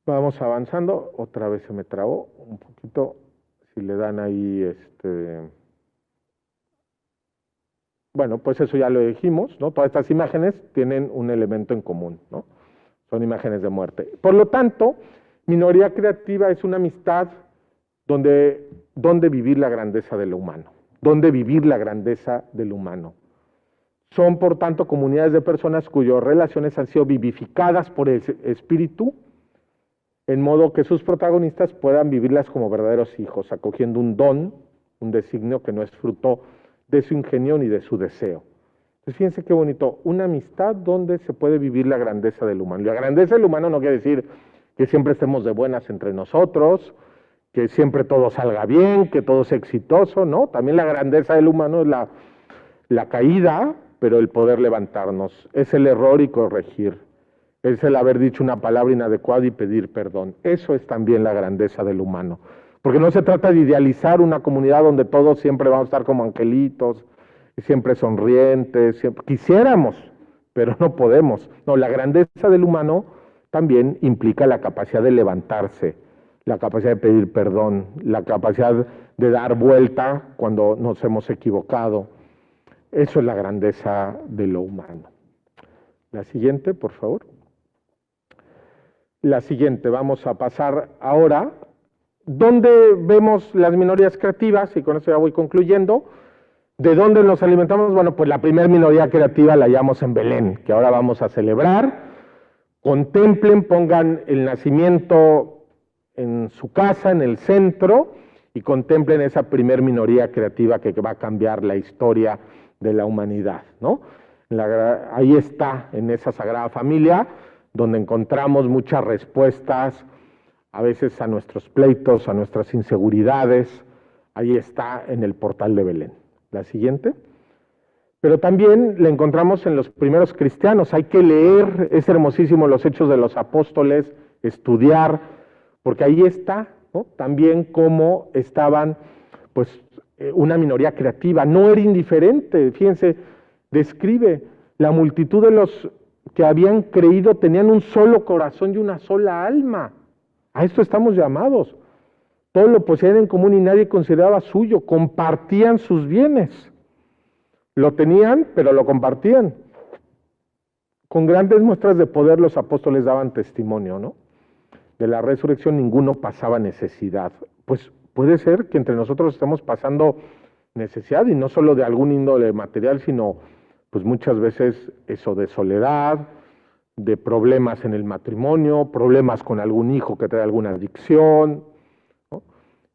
Vamos avanzando, otra vez se me trabó un poquito, si le dan ahí, bueno, pues eso ya lo dijimos, ¿no? Todas estas imágenes tienen un elemento en común, ¿no? Son imágenes de muerte. Por lo tanto, minoría creativa es una amistad donde vivir la grandeza de lo humano, donde vivir la grandeza del humano. Son, por tanto, comunidades de personas cuyas relaciones han sido vivificadas por el Espíritu, en modo que sus protagonistas puedan vivirlas como verdaderos hijos, acogiendo un don, un designio que no es fruto de su ingenio ni de su deseo. Entonces, fíjense qué bonito, una amistad donde se puede vivir la grandeza del humano. La grandeza del humano no quiere decir que siempre estemos de buenas entre nosotros, que siempre todo salga bien, que todo sea exitoso, ¿no? También la grandeza del humano es la caída, pero el poder levantarnos, es el error y corregir, es el haber dicho una palabra inadecuada y pedir perdón. Eso es también la grandeza del humano. Porque no se trata de idealizar una comunidad donde todos siempre vamos a estar como angelitos, siempre sonrientes, quisiéramos, pero no podemos. No, la grandeza del humano también implica la capacidad de levantarse, la capacidad de pedir perdón, la capacidad de dar vuelta cuando nos hemos equivocado. Eso es la grandeza de lo humano. La siguiente, por favor. La siguiente, vamos a pasar ahora. ¿Dónde vemos las minorías creativas? Y con eso ya voy concluyendo. ¿De dónde nos alimentamos? Bueno, pues la primera minoría creativa la hallamos en Belén, que ahora vamos a celebrar. Contemplen, pongan el nacimiento en su casa, en el centro, y contemplen esa primer minoría creativa que va a cambiar la historia de la humanidad, ¿no? Ahí está, en esa Sagrada Familia, donde encontramos muchas respuestas, a veces a nuestros pleitos, a nuestras inseguridades. Ahí está en el portal de Belén. La siguiente. Pero también la encontramos en los primeros cristianos. Hay que leer, es hermosísimo, los Hechos de los Apóstoles, estudiar, porque ahí está, ¿no? También cómo estaban, pues, una minoría creativa. No era indiferente, fíjense, describe la multitud de los que habían creído, tenían un solo corazón y una sola alma. A esto estamos llamados. Todo lo poseían en común y nadie consideraba suyo, compartían sus bienes. Lo tenían, pero lo compartían. Con grandes muestras de poder los apóstoles daban testimonio, ¿no? De la resurrección ninguno pasaba necesidad. Pues puede ser que entre nosotros estemos pasando necesidad, y no solo de algún índole material, sino pues muchas veces eso de soledad, de problemas en el matrimonio, problemas con algún hijo que trae alguna adicción, ¿no?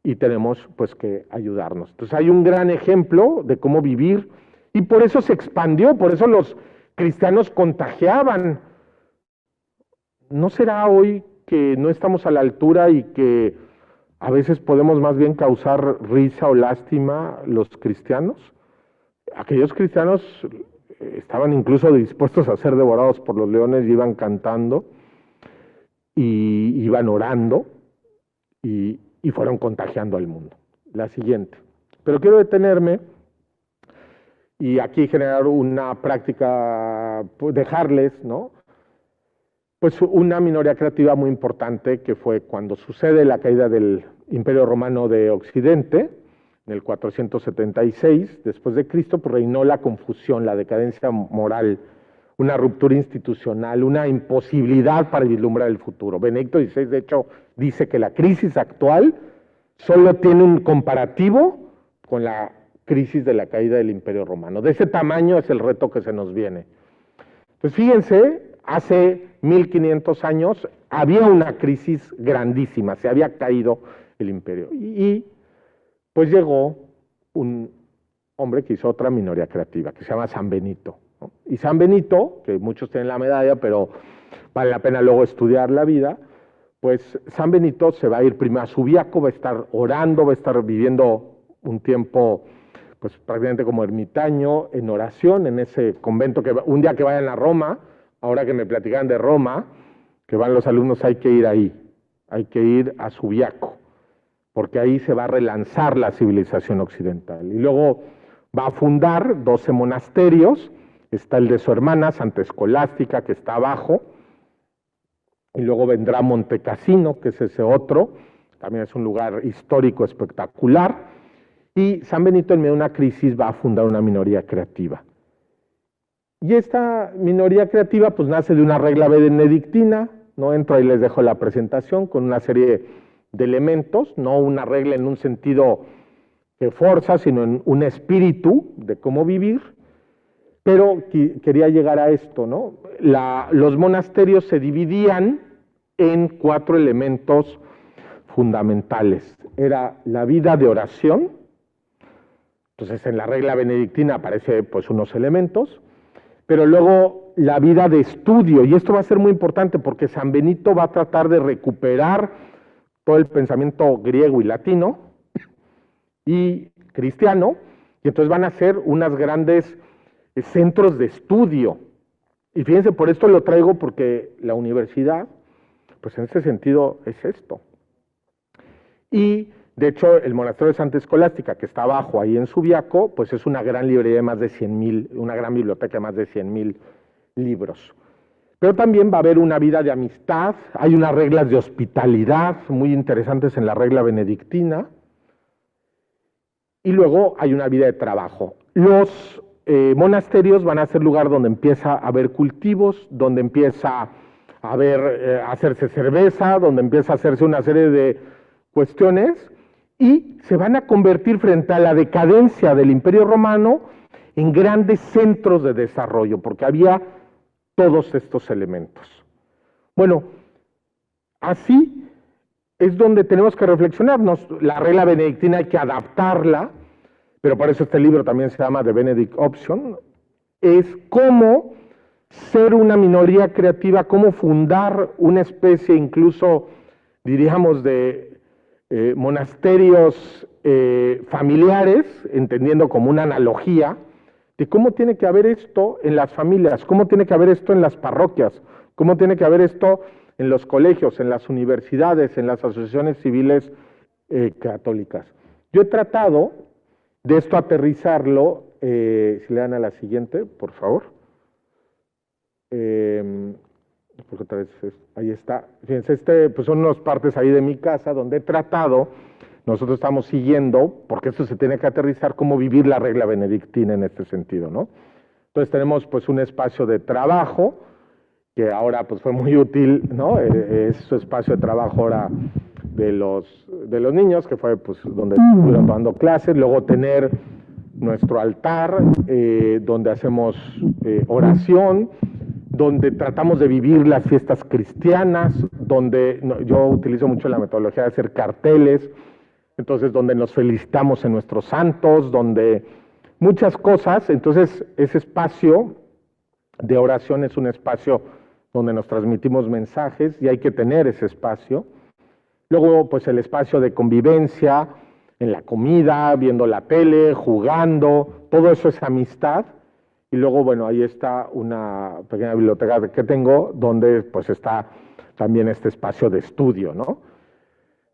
Y tenemos pues que ayudarnos. Entonces hay un gran ejemplo de cómo vivir, y por eso se expandió, por eso los cristianos contagiaban. ¿No será hoy que no estamos a la altura y que a veces podemos más bien causar risa o lástima los cristianos? Aquellos cristianos estaban incluso dispuestos a ser devorados por los leones y iban cantando y iban orando y fueron contagiando al mundo. La siguiente. Pero quiero detenerme y aquí generar una práctica, pues dejarles, ¿no? Pues una minoría creativa muy importante que fue cuando sucede la caída del Imperio Romano de Occidente, en el 476 después de Cristo, pues reinó la confusión, la decadencia moral, una ruptura institucional, una imposibilidad para vislumbrar el futuro. Benedicto XVI, de hecho, dice que la crisis actual solo tiene un comparativo con la crisis de la caída del Imperio Romano. De ese tamaño es el reto que se nos viene. Pues fíjense, hace 1500 años había una crisis grandísima, se había caído el imperio. Y pues llegó un hombre que hizo otra minoría creativa, que se llama San Benito, ¿no? Y San Benito, que muchos tienen la medalla, pero vale la pena luego estudiar la vida, pues San Benito se va a ir primero a Subiaco, va a estar orando, va a estar viviendo un tiempo pues prácticamente como ermitaño, en oración, en ese convento, que un día que vayan a Roma, ahora que me platican de Roma, que van los alumnos, hay que ir ahí, hay que ir a Subiaco, porque ahí se va a relanzar la civilización occidental. Y luego va a fundar 12 monasterios, está el de su hermana, Santa Escolástica, que está abajo, y luego vendrá Montecassino, que es ese otro, también es un lugar histórico espectacular, y San Benito en medio de una crisis va a fundar una minoría creativa. Y esta minoría creativa pues nace de una regla benedictina, no entro ahí, les dejo la presentación con una serie de elementos, no una regla en un sentido que forza, sino en un espíritu de cómo vivir, pero quería llegar a esto, ¿no? Los monasterios se dividían en 4 elementos fundamentales. Era la vida de oración, entonces en la regla benedictina aparece pues unos elementos, pero luego la vida de estudio, y esto va a ser muy importante porque San Benito va a tratar de recuperar todo el pensamiento griego y latino y cristiano, y entonces van a ser unas grandes centros de estudio. Y fíjense, por esto lo traigo porque la universidad, pues en ese sentido es esto. Y de hecho el monasterio de Santa Escolástica, que está abajo ahí en Subiaco, pues es una gran librería de más de 100,000, una gran biblioteca de más de 100,000 libros. Pero también va a haber una vida de amistad, hay unas reglas de hospitalidad muy interesantes en la regla benedictina, y luego hay una vida de trabajo. Los monasterios van a ser lugar donde empieza a haber cultivos, donde empieza a hacerse cerveza, donde empieza a hacerse una serie de cuestiones, y se van a convertir frente a la decadencia del Imperio Romano en grandes centros de desarrollo, porque había todos estos elementos. Bueno, así es donde tenemos que reflexionarnos. La regla benedictina hay que adaptarla, pero por eso este libro también se llama The Benedict Option, es cómo ser una minoría creativa, cómo fundar una especie incluso, diríamos, de monasterios familiares, entendiendo como una analogía, de cómo tiene que haber esto en las familias, cómo tiene que haber esto en las parroquias, cómo tiene que haber esto en los colegios, en las universidades, en las asociaciones civiles católicas. Yo he tratado de esto aterrizarlo, si le dan a la siguiente, por favor. Porque otra vez ahí está. Fíjense, pues son unas partes ahí de mi casa donde he tratado, nosotros estamos siguiendo, porque esto se tiene que aterrizar, cómo vivir la regla benedictina en este sentido, ¿no? Entonces tenemos pues un espacio de trabajo, que ahora pues fue muy útil, ¿no? Es su espacio de trabajo ahora de los niños, que fue pues donde estuvieron dando clases, luego tener nuestro altar, donde hacemos oración, donde tratamos de vivir las fiestas cristianas, donde yo utilizo mucho la metodología de hacer carteles, entonces donde nos felicitamos en nuestros santos, donde muchas cosas, entonces ese espacio de oración es un espacio donde nos transmitimos mensajes y hay que tener ese espacio. Luego, pues el espacio de convivencia, en la comida, viendo la tele, jugando, todo eso es amistad. Y luego, bueno, ahí está una pequeña biblioteca que tengo, donde pues está también este espacio de estudio, ¿no?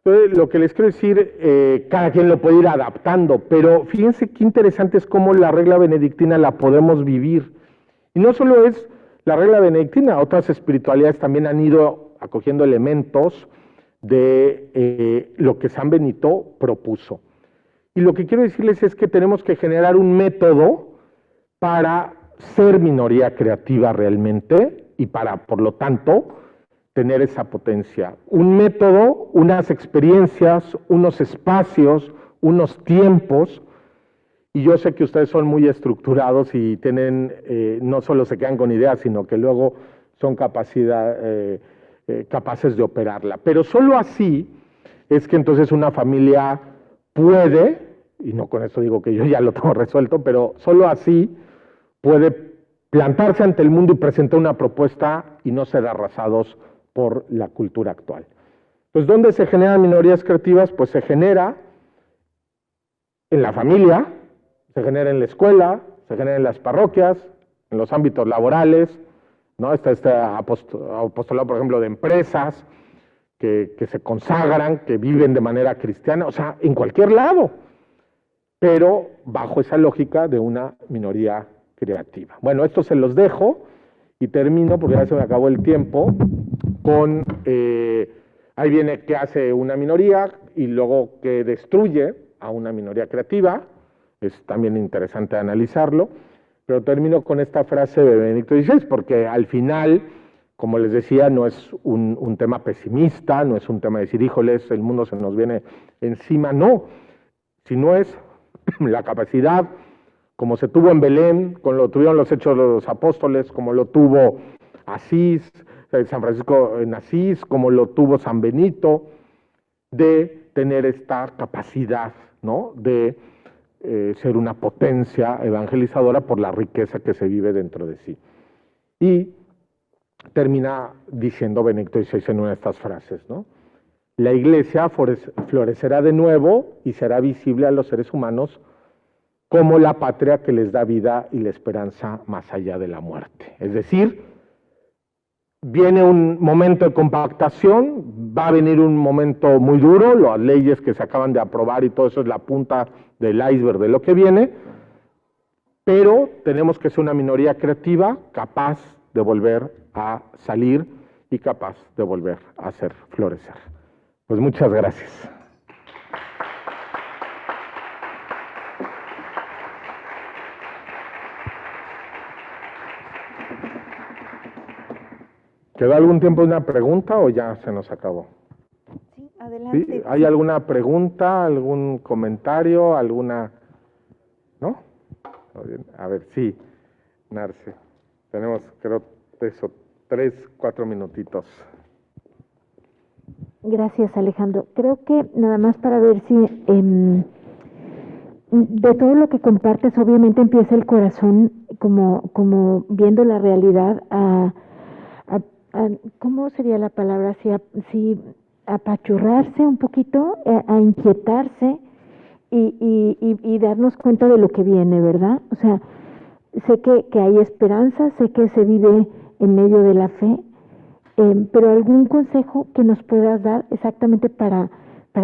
Entonces, lo que les quiero decir, cada quien lo puede ir adaptando, pero fíjense qué interesante es cómo la regla benedictina la podemos vivir. Y no solo es la regla benedictina, otras espiritualidades también han ido acogiendo elementos de lo que San Benito propuso. Y lo que quiero decirles es que tenemos que generar un método para ser minoría creativa realmente y para, por lo tanto, tener esa potencia. Un método, unas experiencias, unos espacios, unos tiempos, y yo sé que ustedes son muy estructurados y tienen, no solo se quedan con ideas, sino que luego son capaces de operarla. Pero solo así es que entonces una familia puede, y no con eso digo que yo ya lo tengo resuelto, pero solo así puede plantarse ante el mundo y presentar una propuesta y no ser arrasados por la cultura actual. Entonces, ¿dónde se generan minorías creativas? Pues se genera en la familia, se genera en la escuela, se genera en las parroquias, en los ámbitos laborales, ¿no? Está este apostolado, por ejemplo, de empresas que se consagran, que viven de manera cristiana, o sea, en cualquier lado, pero bajo esa lógica de una minoría creativa. Bueno, esto se los dejo y termino, porque ya se me acabó el tiempo, con, ahí viene qué hace una minoría y luego qué destruye a una minoría creativa, es también interesante analizarlo, pero termino con esta frase de Benedicto XVI, porque al final, como les decía, no es un tema pesimista, no es un tema de decir, híjoles, el mundo se nos viene encima, no, sino es la capacidad, como se tuvo en Belén, como lo tuvieron los Hechos de los Apóstoles, como lo tuvo Asís, San Francisco en Asís, como lo tuvo San Benito, de tener esta capacidad, ¿no?, de ser una potencia evangelizadora por la riqueza que se vive dentro de sí. Y termina diciendo Benedicto XVI en una de estas frases, ¿no? La Iglesia florecerá de nuevo y será visible a los seres humanos como la patria que les da vida y la esperanza más allá de la muerte. Es decir, viene un momento de compactación, va a venir un momento muy duro, las leyes que se acaban de aprobar y todo eso es la punta del iceberg de lo que viene, pero tenemos que ser una minoría creativa capaz de volver a salir y capaz de volver a hacer florecer. Pues muchas gracias. ¿Quedó algún tiempo de una pregunta o ya se nos acabó? Sí, adelante. ¿Sí? ¿Hay alguna pregunta, algún comentario, alguna...? ¿No? A ver, sí, Narce. Tenemos, creo, 3, 4 minutitos. Gracias, Alejandro. Creo que nada más para ver si de todo lo que compartes, obviamente empieza el corazón como viendo la realidad ¿cómo sería la palabra? Si apachurrarse un poquito, a inquietarse y darnos cuenta de lo que viene, ¿verdad? O sea, sé que hay esperanza, sé que se vive en medio de la fe, pero algún consejo que nos puedas dar exactamente para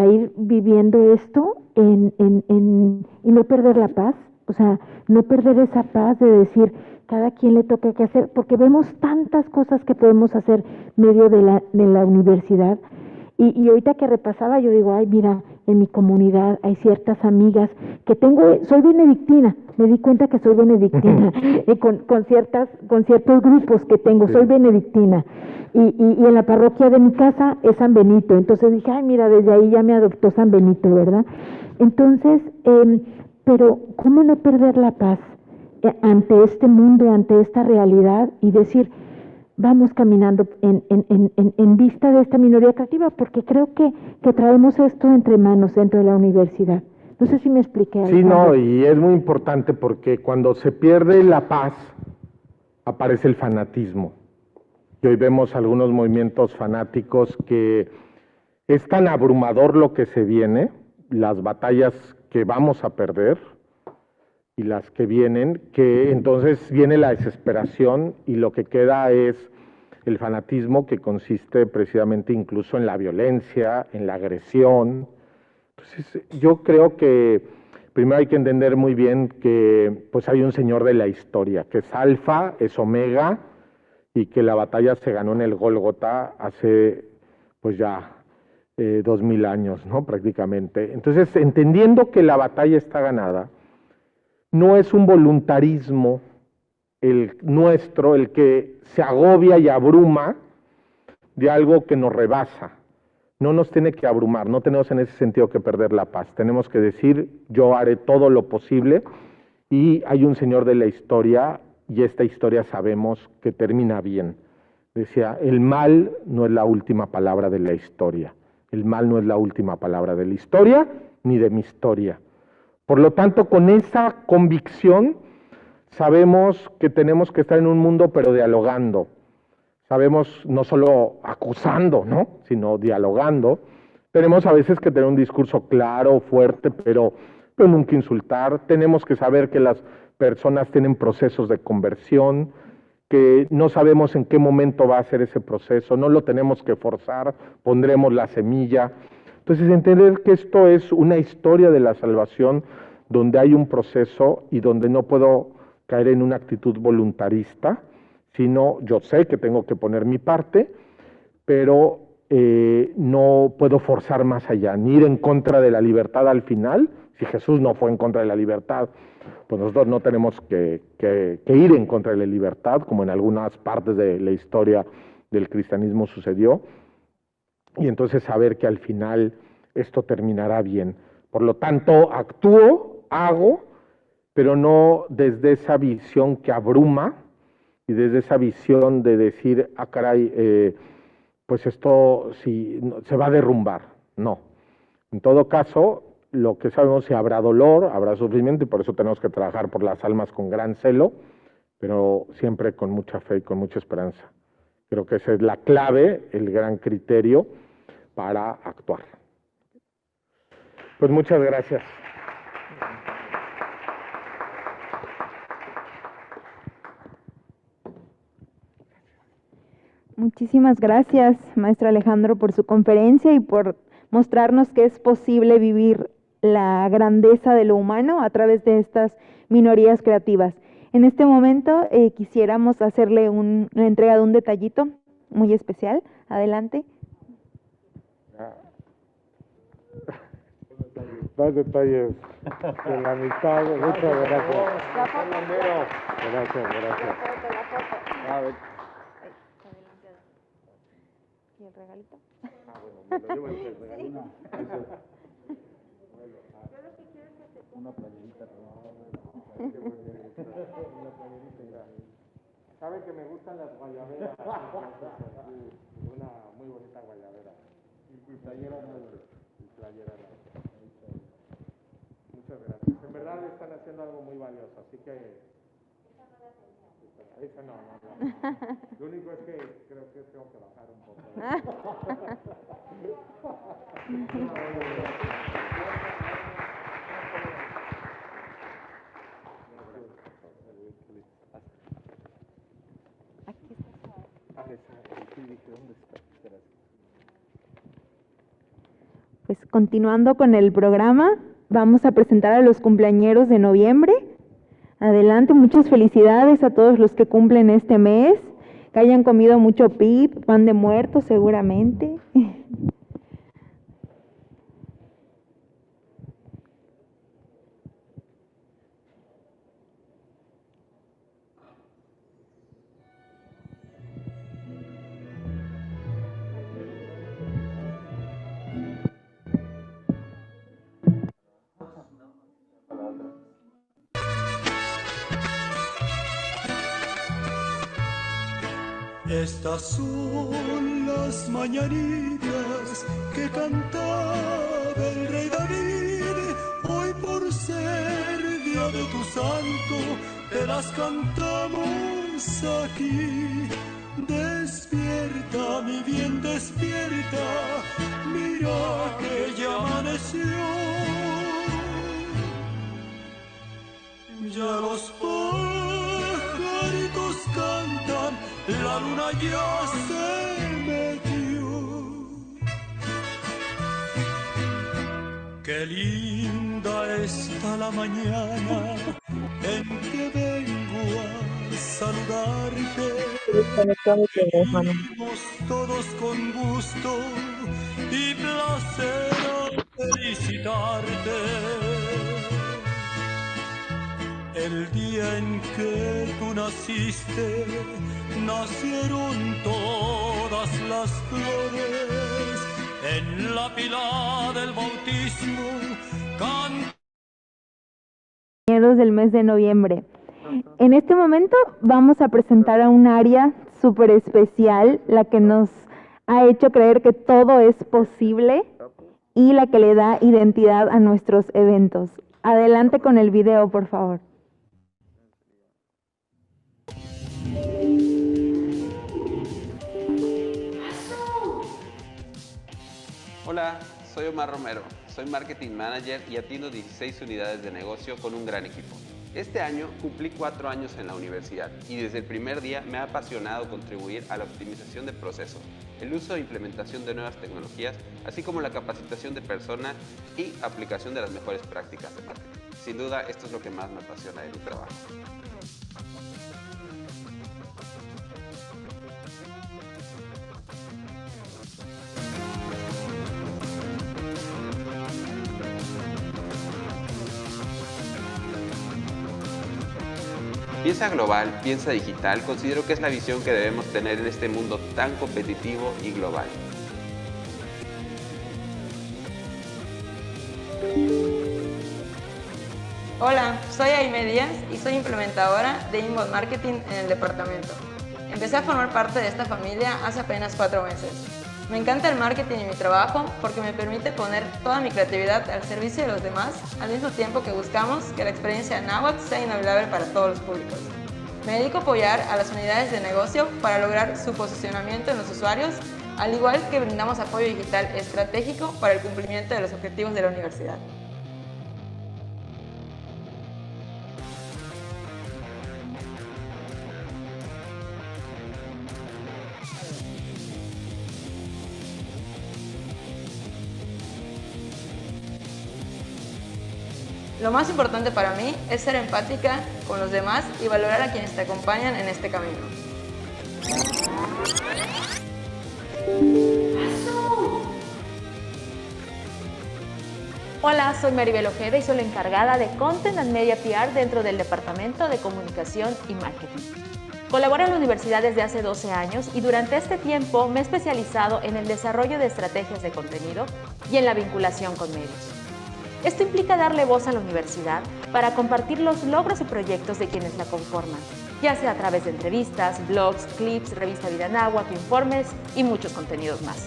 ir viviendo esto y no perder la paz, o sea, no perder esa paz de decir cada quien le toca qué hacer, porque vemos tantas cosas que podemos hacer medio de la universidad. Y ahorita que repasaba, yo digo, ay, mira, en mi comunidad hay ciertas amigas que soy benedictina, me di cuenta que soy benedictina, con ciertos grupos que tengo, soy benedictina. Y en la parroquia de mi casa es San Benito, entonces dije, ay, mira, desde ahí ya me adoptó San Benito, ¿verdad? Entonces, pero ¿cómo no perder la paz ante este mundo, ante esta realidad y decir, vamos caminando en vista de esta minoría creativa, porque creo que traemos esto entre manos dentro de la universidad. No sé si me expliqué. Sí, no, y es muy importante porque cuando se pierde la paz, aparece el fanatismo. Y hoy vemos algunos movimientos fanáticos que es tan abrumador lo que se viene, las batallas que vamos a perder y las que vienen, que entonces viene la desesperación y lo que queda es el fanatismo, que consiste precisamente incluso en la violencia, en la agresión. Entonces, yo creo que primero hay que entender muy bien que pues hay un señor de la historia, que es Alfa, es Omega, y que la batalla se ganó en el Gólgota hace pues ya 2000 años, ¿no? Prácticamente. Entonces, entendiendo que la batalla está ganada, no es un voluntarismo el nuestro, el que se agobia y abruma de algo que nos rebasa. No nos tiene que abrumar, no tenemos en ese sentido que perder la paz. Tenemos que decir, yo haré todo lo posible, y hay un señor de la historia, y esta historia sabemos que termina bien. Decía, el mal no es la última palabra de la historia. El mal no es la última palabra de la historia, ni de mi historia. Por lo tanto, con esa convicción, sabemos que tenemos que estar en un mundo, pero dialogando. Sabemos no solo acusando, ¿no?, sino dialogando. Tenemos a veces que tener un discurso claro, fuerte, pero nunca insultar. Tenemos que saber que las personas tienen procesos de conversión, que no sabemos en qué momento va a ser ese proceso, no lo tenemos que forzar, pondremos la semilla. Entonces, entender que esto es una historia de la salvación donde hay un proceso y donde no puedo caer en una actitud voluntarista, sino yo sé que tengo que poner mi parte, pero no puedo forzar más allá, ni ir en contra de la libertad al final. Si Jesús no fue en contra de la libertad, pues nosotros no tenemos que ir en contra de la libertad, como en algunas partes de la historia del cristianismo sucedió, y entonces saber que al final esto terminará bien. Por lo tanto, actúo, hago, pero no desde esa visión que abruma y desde esa visión de decir, ah, caray, pues esto sí, se va a derrumbar. No. En todo caso, lo que sabemos es que habrá dolor, habrá sufrimiento, y por eso tenemos que trabajar por las almas con gran celo, pero siempre con mucha fe y con mucha esperanza. Creo que esa es la clave, el gran criterio para actuar. Pues muchas gracias. Muchísimas gracias, maestro Alejandro, por su conferencia y por mostrarnos que es posible vivir la grandeza de lo humano a través de estas minorías creativas. En este momento quisiéramos hacerle la entrega de un detallito muy especial. Adelante. Más detalles de la amistad. Muchas gracias. Gracias, gracias. ¿Y el regalito? Me lo llevo el regalito. Una playerita. Saben que me gustan las guayaberas. Una muy bonita guayabera. Y playera Muchas gracias. En verdad están haciendo algo muy valioso, así que... Esa no. Lo único es que creo que tengo que bajar un poco. Pues continuando con el programa, vamos a presentar a los cumpleañeros de noviembre. Adelante, muchas felicidades a todos los que cumplen este mes, que hayan comido mucho pip, pan de muerto seguramente. Estas son las mañanitas que cantaba el rey David. Hoy por ser día de tu santo, te las cantamos aquí. Despierta, mi bien, despierta, mira que ya amaneció. Ya los pajaritos cantan, la luna ya se metió. Qué linda está la mañana en que vengo a saludarte. Venimos todos con gusto y placer a felicitarte. El día en que tú naciste, nacieron todas las flores. En la pila del bautismo Compañeros del mes de noviembre. En este momento vamos a presentar a un área súper especial, la que nos ha hecho creer que todo es posible y la que le da identidad a nuestros eventos. Adelante con el video, por favor. Hola, soy Omar Romero, soy Marketing Manager y atiendo 16 unidades de negocio con un gran equipo. Este año cumplí 4 años en la universidad y desde el primer día me ha apasionado contribuir a la optimización de procesos, el uso e implementación de nuevas tecnologías, así como la capacitación de personas y aplicación de las mejores prácticas de marketing. Sin duda, esto es lo que más me apasiona de mi trabajo. Piensa global, piensa digital, considero que es la visión que debemos tener en este mundo tan competitivo y global. Hola, soy Aime Díaz y soy implementadora de Inbound Marketing en el departamento. Empecé a formar parte de esta familia hace apenas 4 meses. Me encanta el marketing y mi trabajo porque me permite poner toda mi creatividad al servicio de los demás, al mismo tiempo que buscamos que la experiencia en Nahuatl sea inolvidable para todos los públicos. Me dedico a apoyar a las unidades de negocio para lograr su posicionamiento en los usuarios, al igual que brindamos apoyo digital estratégico para el cumplimiento de los objetivos de la universidad. Lo más importante para mí es ser empática con los demás y valorar a quienes te acompañan en este camino. Hola, soy Maribel Ojeda y soy la encargada de Content and Media PR dentro del Departamento de Comunicación y Marketing. Colaboro en la universidad desde hace 12 años y durante este tiempo me he especializado en el desarrollo de estrategias de contenido y en la vinculación con medios. Esto implica darle voz a la universidad para compartir los logros y proyectos de quienes la conforman, ya sea a través de entrevistas, blogs, clips, revista Vida Náhuatl, informes y muchos contenidos más.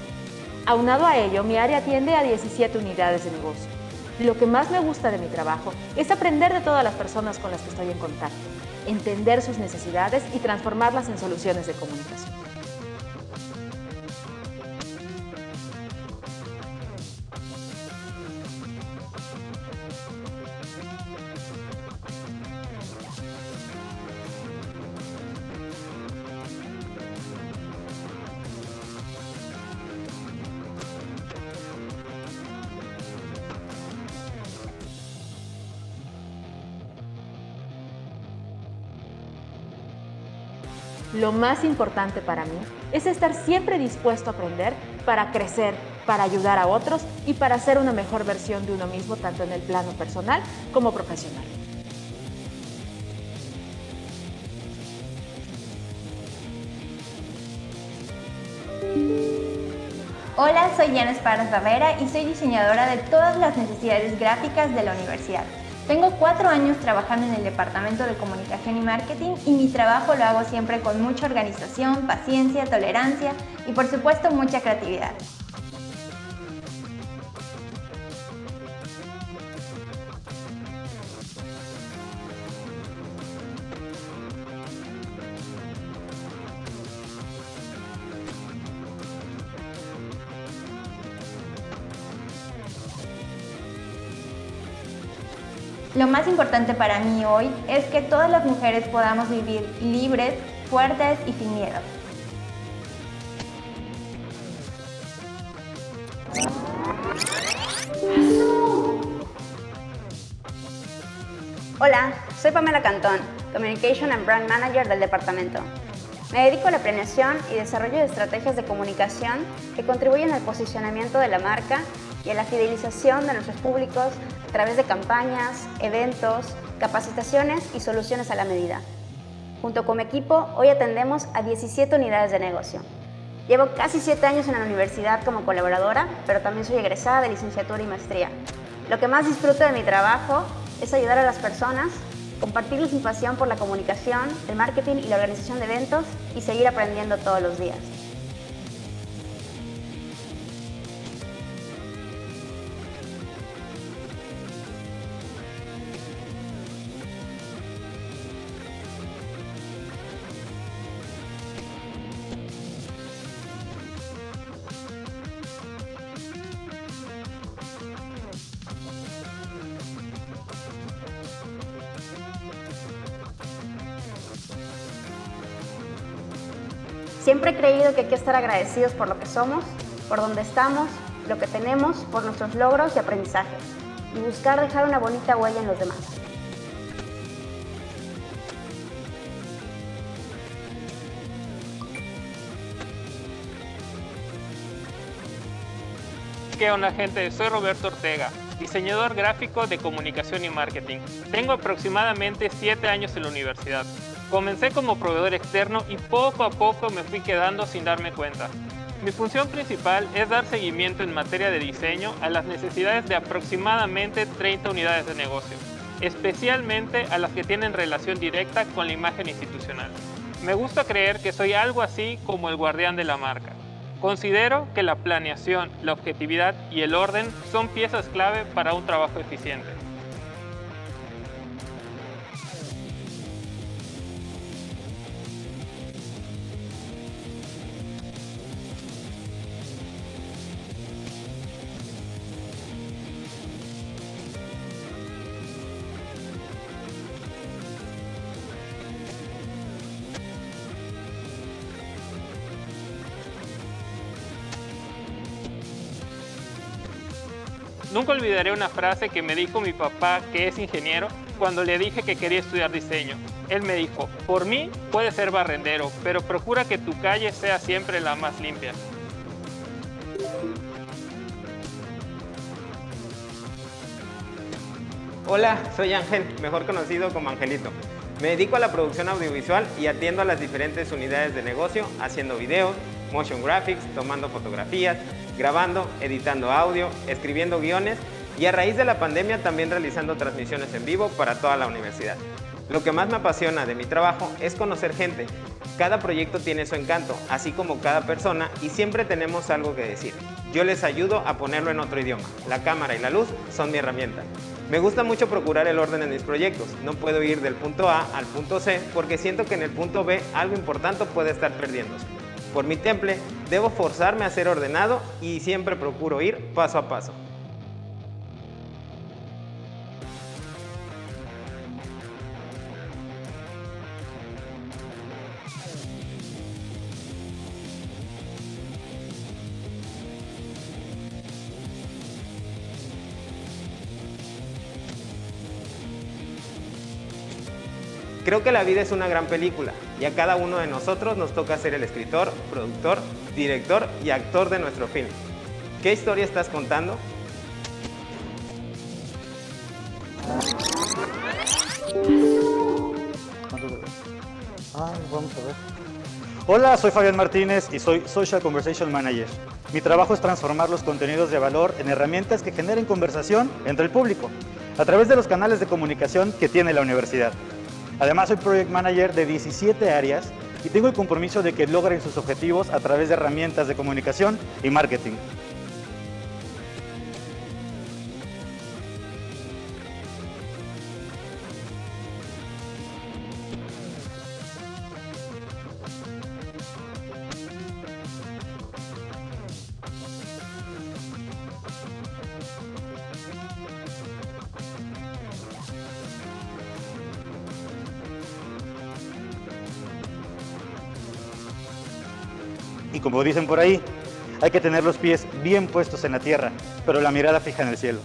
Aunado a ello, mi área atiende a 17 unidades de negocio. Lo que más me gusta de mi trabajo es aprender de todas las personas con las que estoy en contacto, entender sus necesidades y transformarlas en soluciones de comunicación. Lo más importante para mí es estar siempre dispuesto a aprender para crecer, para ayudar a otros y para ser una mejor versión de uno mismo, tanto en el plano personal como profesional. Hola, soy Diana Esparras Barrera y soy diseñadora de todas las necesidades gráficas de la universidad. Tengo 4 años trabajando en el Departamento de Comunicación y Marketing y mi trabajo lo hago siempre con mucha organización, paciencia, tolerancia y por supuesto mucha creatividad. Lo más importante para mí hoy es que todas las mujeres podamos vivir libres, fuertes y sin miedo. Hola, soy Pamela Cantón, Communication and Brand Manager del departamento. Me dedico a la planeación y desarrollo de estrategias de comunicación que contribuyen al posicionamiento de la marca y a la fidelización de nuestros públicos a través de campañas, eventos, capacitaciones y soluciones a la medida. Junto con mi equipo, hoy atendemos a 17 unidades de negocio. Llevo casi 7 años en la universidad como colaboradora, pero también soy egresada de licenciatura y maestría. Lo que más disfruto de mi trabajo es ayudar a las personas, compartirles mi pasión por la comunicación, el marketing y la organización de eventos y seguir aprendiendo todos los días. Siempre he creído que hay que estar agradecidos por lo que somos, por donde estamos, lo que tenemos, por nuestros logros y aprendizajes, y buscar dejar una bonita huella en los demás. ¿Qué onda, gente? Soy Roberto Ortega, diseñador gráfico de comunicación y marketing. Tengo aproximadamente 7 años en la universidad. Comencé como proveedor externo y poco a poco me fui quedando sin darme cuenta. Mi función principal es dar seguimiento en materia de diseño a las necesidades de aproximadamente 30 unidades de negocio, especialmente a las que tienen relación directa con la imagen institucional. Me gusta creer que soy algo así como el guardián de la marca. Considero que la planeación, la objetividad y el orden son piezas clave para un trabajo eficiente. Nunca olvidaré una frase que me dijo mi papá, que es ingeniero, cuando le dije que quería estudiar diseño. Él me dijo: por mí puedes ser barrendero, pero procura que tu calle sea siempre la más limpia. Hola, soy Ángel, mejor conocido como Angelito. Me dedico a la producción audiovisual y atiendo a las diferentes unidades de negocio, haciendo videos, motion graphics, tomando fotografías, grabando, editando audio, escribiendo guiones y a raíz de la pandemia también realizando transmisiones en vivo para toda la universidad. Lo que más me apasiona de mi trabajo es conocer gente. Cada proyecto tiene su encanto, así como cada persona, y siempre tenemos algo que decir. Yo les ayudo a ponerlo en otro idioma. La cámara y la luz son mi herramienta. Me gusta mucho procurar el orden en mis proyectos. No puedo ir del punto A al punto C porque siento que en el punto B algo importante puede estar perdiéndose. Por mi temple, debo forzarme a ser ordenado y siempre procuro ir paso a paso. Creo que la vida es una gran película y a cada uno de nosotros nos toca ser el escritor, productor, director y actor de nuestro film. ¿Qué historia estás contando? Vamos a ver. Hola, soy Fabián Martínez y soy Social Conversation Manager. Mi trabajo es transformar los contenidos de valor en herramientas que generen conversación entre el público a través de los canales de comunicación que tiene la universidad. Además, soy Project Manager de 17 áreas y tengo el compromiso de que logren sus objetivos a través de herramientas de comunicación y marketing. Y como dicen por ahí, hay que tener los pies bien puestos en la tierra, pero la mirada fija en el cielo.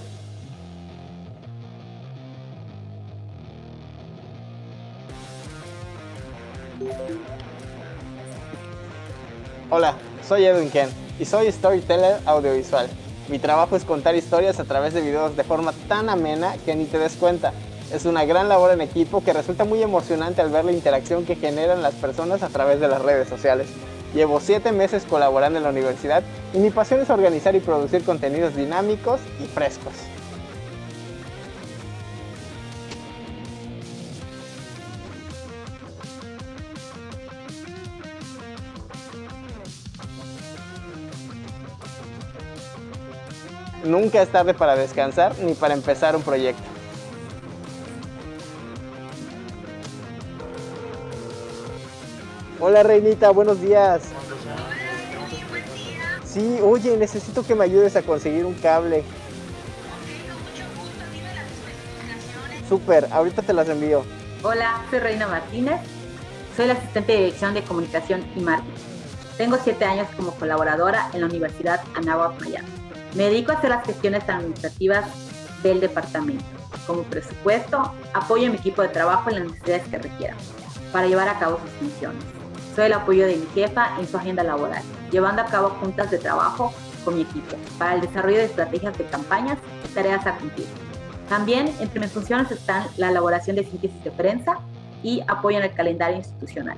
Hola, soy Edwin Ken y soy storyteller audiovisual. Mi trabajo es contar historias a través de videos de forma tan amena que ni te des cuenta. Es una gran labor en equipo que resulta muy emocionante al ver la interacción que generan las personas a través de las redes sociales. Llevo 7 meses colaborando en la universidad y mi pasión es organizar y producir contenidos dinámicos y frescos. Nunca es tarde para descansar ni para empezar un proyecto. Hola Reinita, buenos días. Sí, oye, necesito que me ayudes a conseguir un cable. Súper, ahorita te las envío. Hola, soy Reina Martínez. Soy la asistente de dirección de comunicación y marketing. Tengo 7 años como colaboradora en la Universidad Anáhuac Mayab. Me dedico a hacer las gestiones administrativas del departamento, como presupuesto, apoyo a mi equipo de trabajo en las necesidades que requieran, para llevar a cabo sus funciones. Soy el apoyo de mi jefa en su agenda laboral, llevando a cabo juntas de trabajo con mi equipo, para el desarrollo de estrategias de campañas y tareas a cumplir. También entre mis funciones están la elaboración de síntesis de prensa y apoyo en el calendario institucional.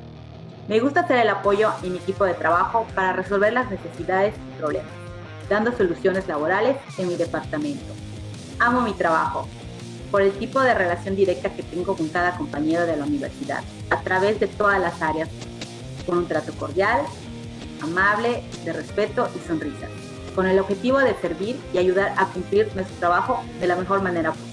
Me gusta hacer el apoyo en mi equipo de trabajo para resolver las necesidades y problemas, dando soluciones laborales en mi departamento. Amo mi trabajo por el tipo de relación directa que tengo con cada compañero de la universidad, a través de todas las áreas, con un trato cordial, amable, de respeto y sonrisas, con el objetivo de servir y ayudar a cumplir nuestro trabajo de la mejor manera posible.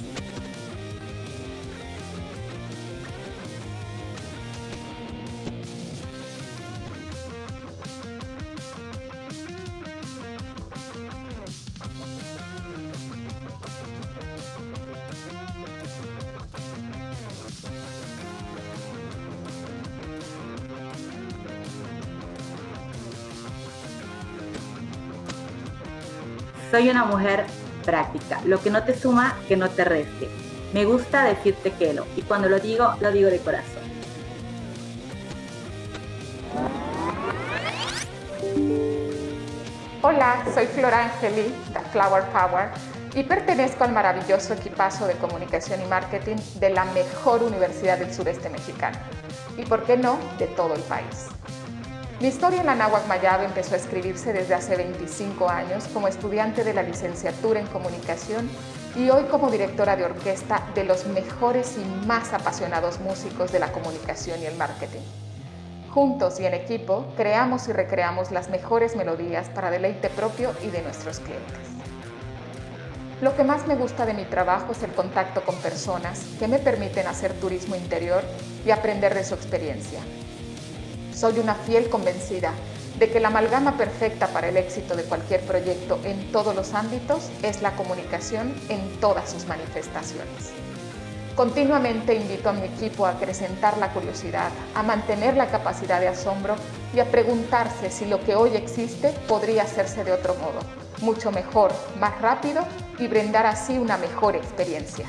Soy una mujer práctica. Lo que no te suma, que no te reste. Me gusta decirte que y cuando lo digo de corazón. Hola, soy Flora Angeli, de Flower Power, y pertenezco al maravilloso equipazo de comunicación y marketing de la mejor universidad del sureste mexicano. Y por qué no, de todo el país. Mi historia en la Anáhuac Mayab empezó a escribirse desde hace 25 años como estudiante de la licenciatura en comunicación y hoy como directora de orquesta de los mejores y más apasionados músicos de la comunicación y el marketing. Juntos y en equipo, creamos y recreamos las mejores melodías para deleite propio y de nuestros clientes. Lo que más me gusta de mi trabajo es el contacto con personas que me permiten hacer turismo interior y aprender de su experiencia. Soy una fiel convencida de que la amalgama perfecta para el éxito de cualquier proyecto en todos los ámbitos es la comunicación en todas sus manifestaciones. Continuamente invito a mi equipo a acrecentar la curiosidad, a mantener la capacidad de asombro y a preguntarse si lo que hoy existe podría hacerse de otro modo, mucho mejor, más rápido y brindar así una mejor experiencia.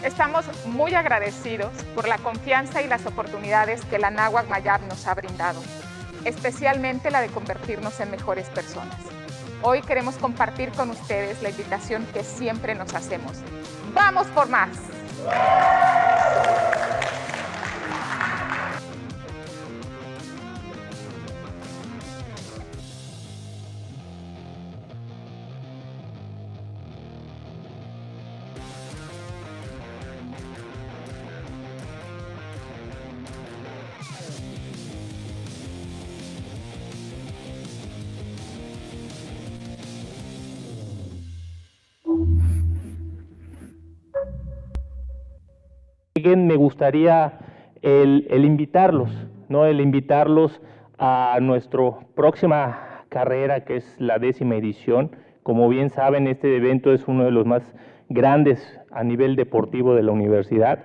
Estamos muy agradecidos por la confianza y las oportunidades que la Anáhuac Mayab nos ha brindado, especialmente la de convertirnos en mejores personas. Hoy queremos compartir con ustedes la invitación que siempre nos hacemos. ¡Vamos por más! Me gustaría el invitarlos, ¿no? El invitarlos a nuestra próxima carrera, que es la 10ª edición. Como bien saben, este evento es uno de los más grandes a nivel deportivo de la universidad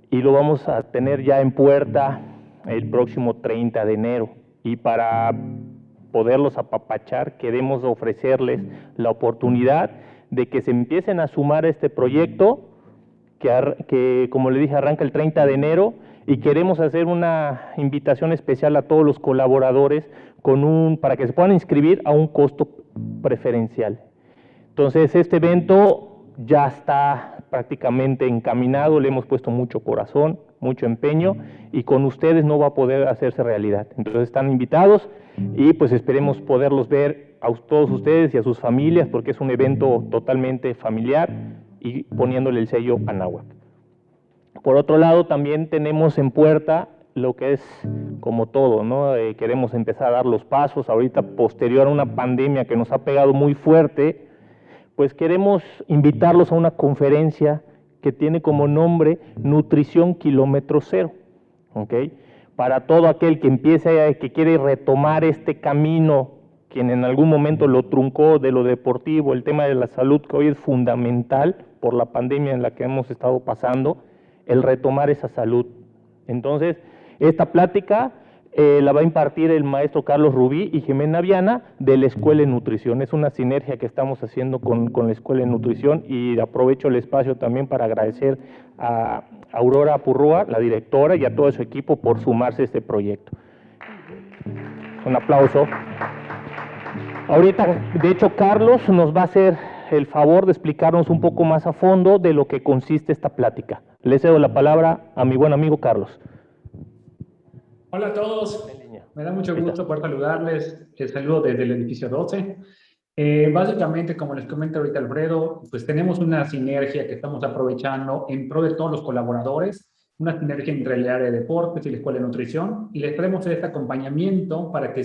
y lo vamos a tener ya en puerta el próximo 30 de enero. Y para poderlos apapachar, queremos ofrecerles la oportunidad de que se empiecen a sumar a este proyecto que, como le dije, arranca el 30 de enero y queremos hacer una invitación especial a todos los colaboradores para que se puedan inscribir a un costo preferencial. Entonces, este evento ya está prácticamente encaminado, le hemos puesto mucho corazón, mucho empeño y con ustedes no va a poder hacerse realidad. Entonces, están invitados y pues esperemos poderlos ver a todos ustedes y a sus familias porque es un evento totalmente familiar y poniéndole el sello Anáhuac. Por otro lado, también tenemos en puerta lo que es como todo, ¿no? Queremos empezar a dar los pasos, ahorita posterior a una pandemia que nos ha pegado muy fuerte, pues queremos invitarlos a una conferencia que tiene como nombre Nutrición Kilómetro Cero, ¿ok? Para todo aquel que empiece, que quiere retomar este camino, quien en algún momento lo truncó de lo deportivo, el tema de la salud, que hoy es fundamental por la pandemia en la que hemos estado pasando, el retomar esa salud. Entonces, esta plática la va a impartir el maestro Carlos Rubí y Jimena Viana de la Escuela de Nutrición. Es una sinergia que estamos haciendo con la Escuela de Nutrición, y aprovecho el espacio también para agradecer a Aurora Purrúa, la directora, y a todo su equipo por sumarse a este proyecto. Un aplauso. Ahorita, de hecho, Carlos nos va a hacer el favor de explicarnos un poco más a fondo de lo que consiste esta plática. Le cedo la palabra a mi buen amigo Carlos. Hola a todos, me da mucho gusto poder saludarles. Les saludo desde el edificio 12. Básicamente, como les comenta ahorita Alfredo, pues tenemos una sinergia que estamos aprovechando en pro de todos los colaboradores, una sinergia entre el área de deportes y la Escuela de Nutrición, y les traemos este acompañamiento para que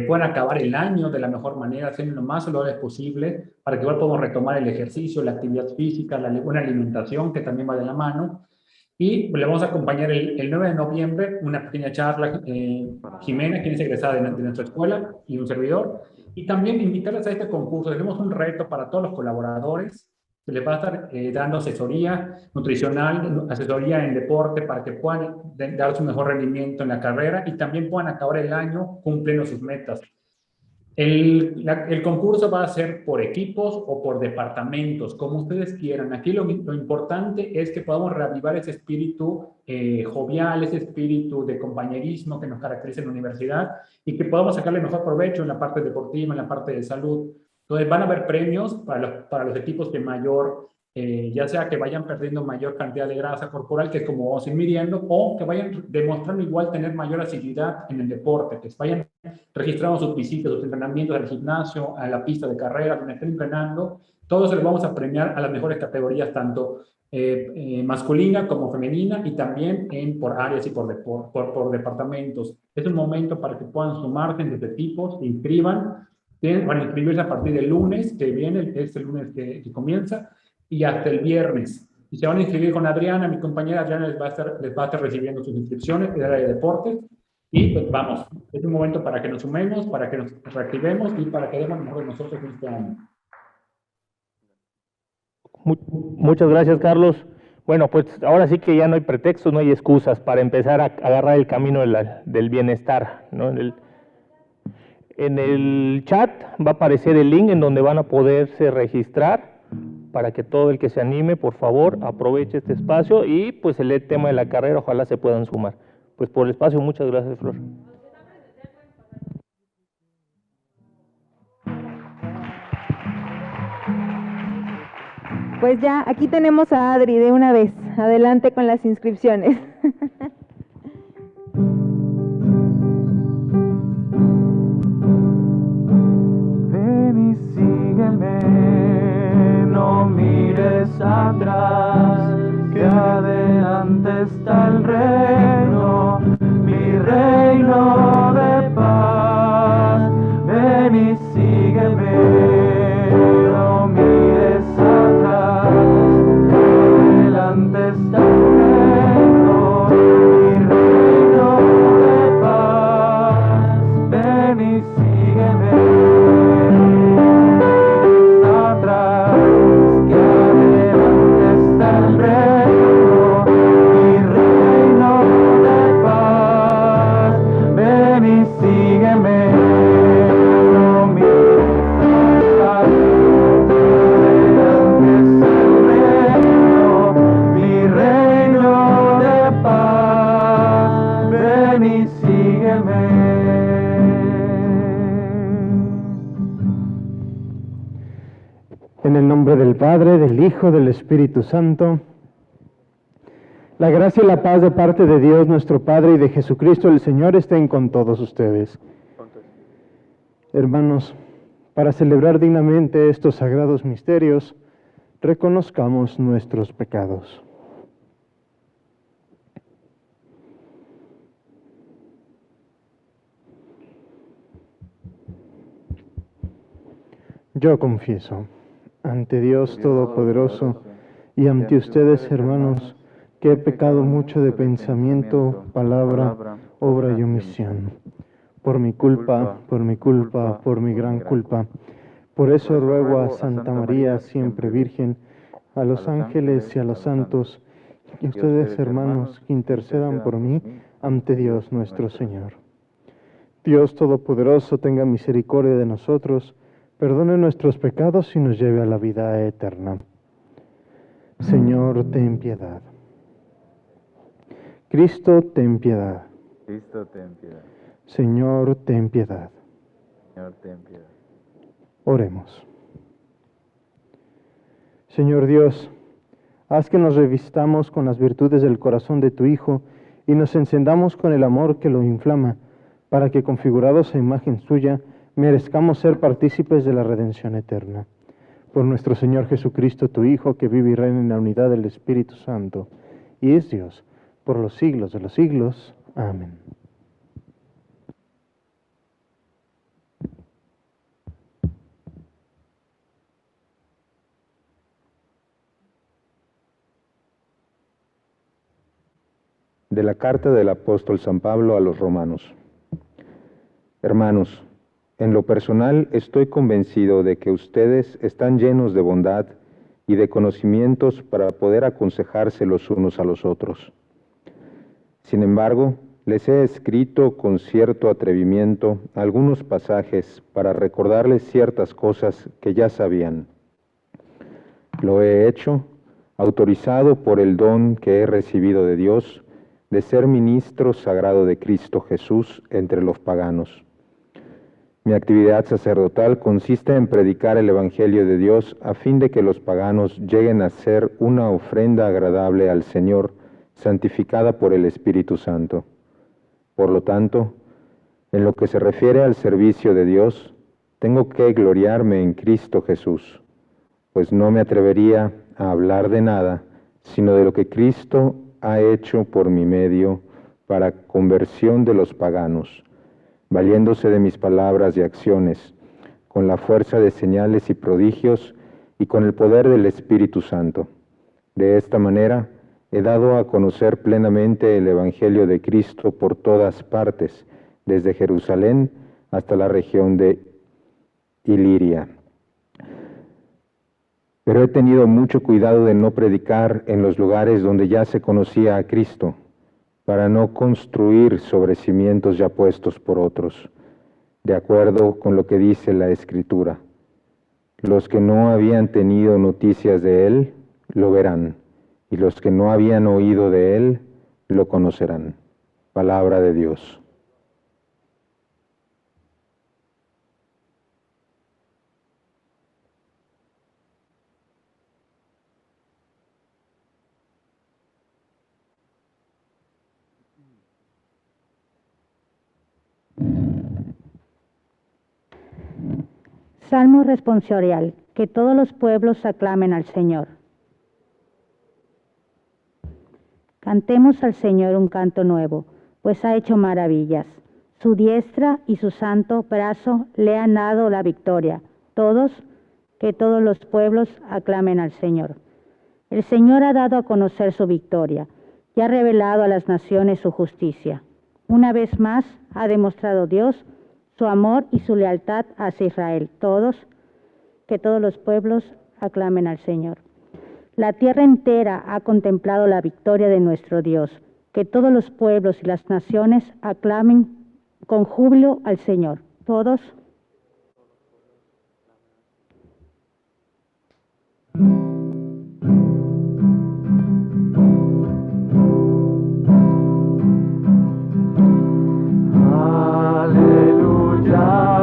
puedan acabar el año de la mejor manera, haciendo lo más saludables posible, para que igual podamos retomar el ejercicio, la actividad física, la buena alimentación, que también va de la mano. Y le vamos a acompañar el 9 de noviembre, una pequeña charla, Jimena, quien es egresada de nuestra escuela, y un servidor. Y también invitarles a este concurso. Tenemos un reto para todos los colaboradores. Se les va a estar dando asesoría nutricional, asesoría en deporte, para que puedan dar su mejor rendimiento en la carrera y también puedan acabar el año cumpliendo sus metas. El concurso va a ser por equipos o por departamentos, como ustedes quieran. Aquí lo importante es que podamos reavivar ese espíritu jovial, ese espíritu de compañerismo que nos caracteriza en la universidad, y que podamos sacarle mejor provecho en la parte deportiva, en la parte de salud. Entonces van a haber premios para los equipos que ya sea que vayan perdiendo mayor cantidad de grasa corporal, que es como vamos a ir midiendo, o que vayan demostrando igual tener mayor asiduidad en el deporte, que vayan registrando sus visitas, sus entrenamientos al gimnasio, a la pista de carrera, donde estén entrenando. Todos se les vamos a premiar a las mejores categorías, tanto masculina como femenina, y también por áreas y por departamentos. Es un momento para que puedan sumarse desde tipos, se inscriban. Van a inscribirse a partir del lunes que viene, este lunes que comienza, y hasta el viernes. Y se van a inscribir con Adriana, mi compañera Adriana les va a estar recibiendo sus inscripciones de área de deportes. Y pues vamos, es un momento para que nos sumemos, para que nos reactivemos y para que demos lo mejor de nosotros este año. Muchas gracias, Carlos. Bueno, pues ahora sí que ya no hay pretextos, no hay excusas para empezar a agarrar el camino del bienestar, ¿no? En el chat va a aparecer el link en donde van a poderse registrar, para que todo el que se anime, por favor, aproveche este espacio, y pues el tema de la carrera, ojalá se puedan sumar. Pues por el espacio, muchas gracias, Flor. Pues ya, aquí tenemos a Adri de una vez. Adelante con las inscripciones. Ven y sígueme, no mires atrás, que adelante está el reino, mi reino de paz. Ven y sígueme, no mires atrás, que adelante está el reino, mi reino de paz. Ven y sígueme. En el nombre del Padre, del Hijo, del Espíritu Santo. La gracia y la paz de parte de Dios nuestro Padre y de Jesucristo el Señor estén con todos ustedes. Hermanos, para celebrar dignamente estos sagrados misterios, reconozcamos nuestros pecados. Yo confieso ante Dios Todopoderoso y ante ustedes, hermanos, que he pecado mucho de pensamiento, palabra, obra y omisión. Por mi culpa, por mi gran culpa. Por eso ruego a Santa María, siempre Virgen, a los ángeles y a los santos, y ustedes, hermanos, que intercedan por mí ante Dios nuestro Señor. Dios Todopoderoso tenga misericordia de nosotros, perdone nuestros pecados y nos lleve a la vida eterna. Señor, ten piedad. Cristo, ten piedad. Cristo, ten piedad. Señor, ten piedad. Señor, ten piedad. Oremos. Señor Dios, haz que nos revistamos con las virtudes del corazón de tu Hijo y nos encendamos con el amor que lo inflama, para que, configurados a imagen suya, merezcamos ser partícipes de la redención eterna. Por nuestro Señor Jesucristo, tu Hijo, que vive y reina en la unidad del Espíritu Santo, y es Dios, por los siglos de los siglos. Amén. De la carta del apóstol San Pablo a los romanos. Hermanos, en lo personal estoy convencido de que ustedes están llenos de bondad y de conocimientos para poder aconsejarse los unos a los otros. Sin embargo, les he escrito con cierto atrevimiento algunos pasajes para recordarles ciertas cosas que ya sabían. Lo he hecho, autorizado por el don que he recibido de Dios, de ser ministro sagrado de Cristo Jesús entre los paganos. Mi actividad sacerdotal consiste en predicar el Evangelio de Dios a fin de que los paganos lleguen a ser una ofrenda agradable al Señor, santificada por el Espíritu Santo. Por lo tanto, en lo que se refiere al servicio de Dios, tengo que gloriarme en Cristo Jesús, pues no me atrevería a hablar de nada, sino de lo que Cristo ha hecho por mi medio para conversión de los paganos, valiéndose de mis palabras y acciones, con la fuerza de señales y prodigios y con el poder del Espíritu Santo. De esta manera he dado a conocer plenamente el Evangelio de Cristo por todas partes, desde Jerusalén hasta la región de Iliria. Pero he tenido mucho cuidado de no predicar en los lugares donde ya se conocía a Cristo, para no construir sobre cimientos ya puestos por otros, de acuerdo con lo que dice la Escritura. Los que no habían tenido noticias de Él, lo verán, y los que no habían oído de Él, lo conocerán. Palabra de Dios. Salmo responsorial, que todos los pueblos aclamen al Señor. Cantemos al Señor un canto nuevo, pues ha hecho maravillas. Su diestra y su santo brazo le han dado la victoria. Que todos los pueblos aclamen al Señor. El Señor ha dado a conocer su victoria y ha revelado a las naciones su justicia. Una vez más ha demostrado Dios su amor y su lealtad hacia Israel. Que todos los pueblos aclamen al Señor. La tierra entera ha contemplado la victoria de nuestro Dios. Que todos los pueblos y las naciones aclamen con júbilo al Señor. Aleluya.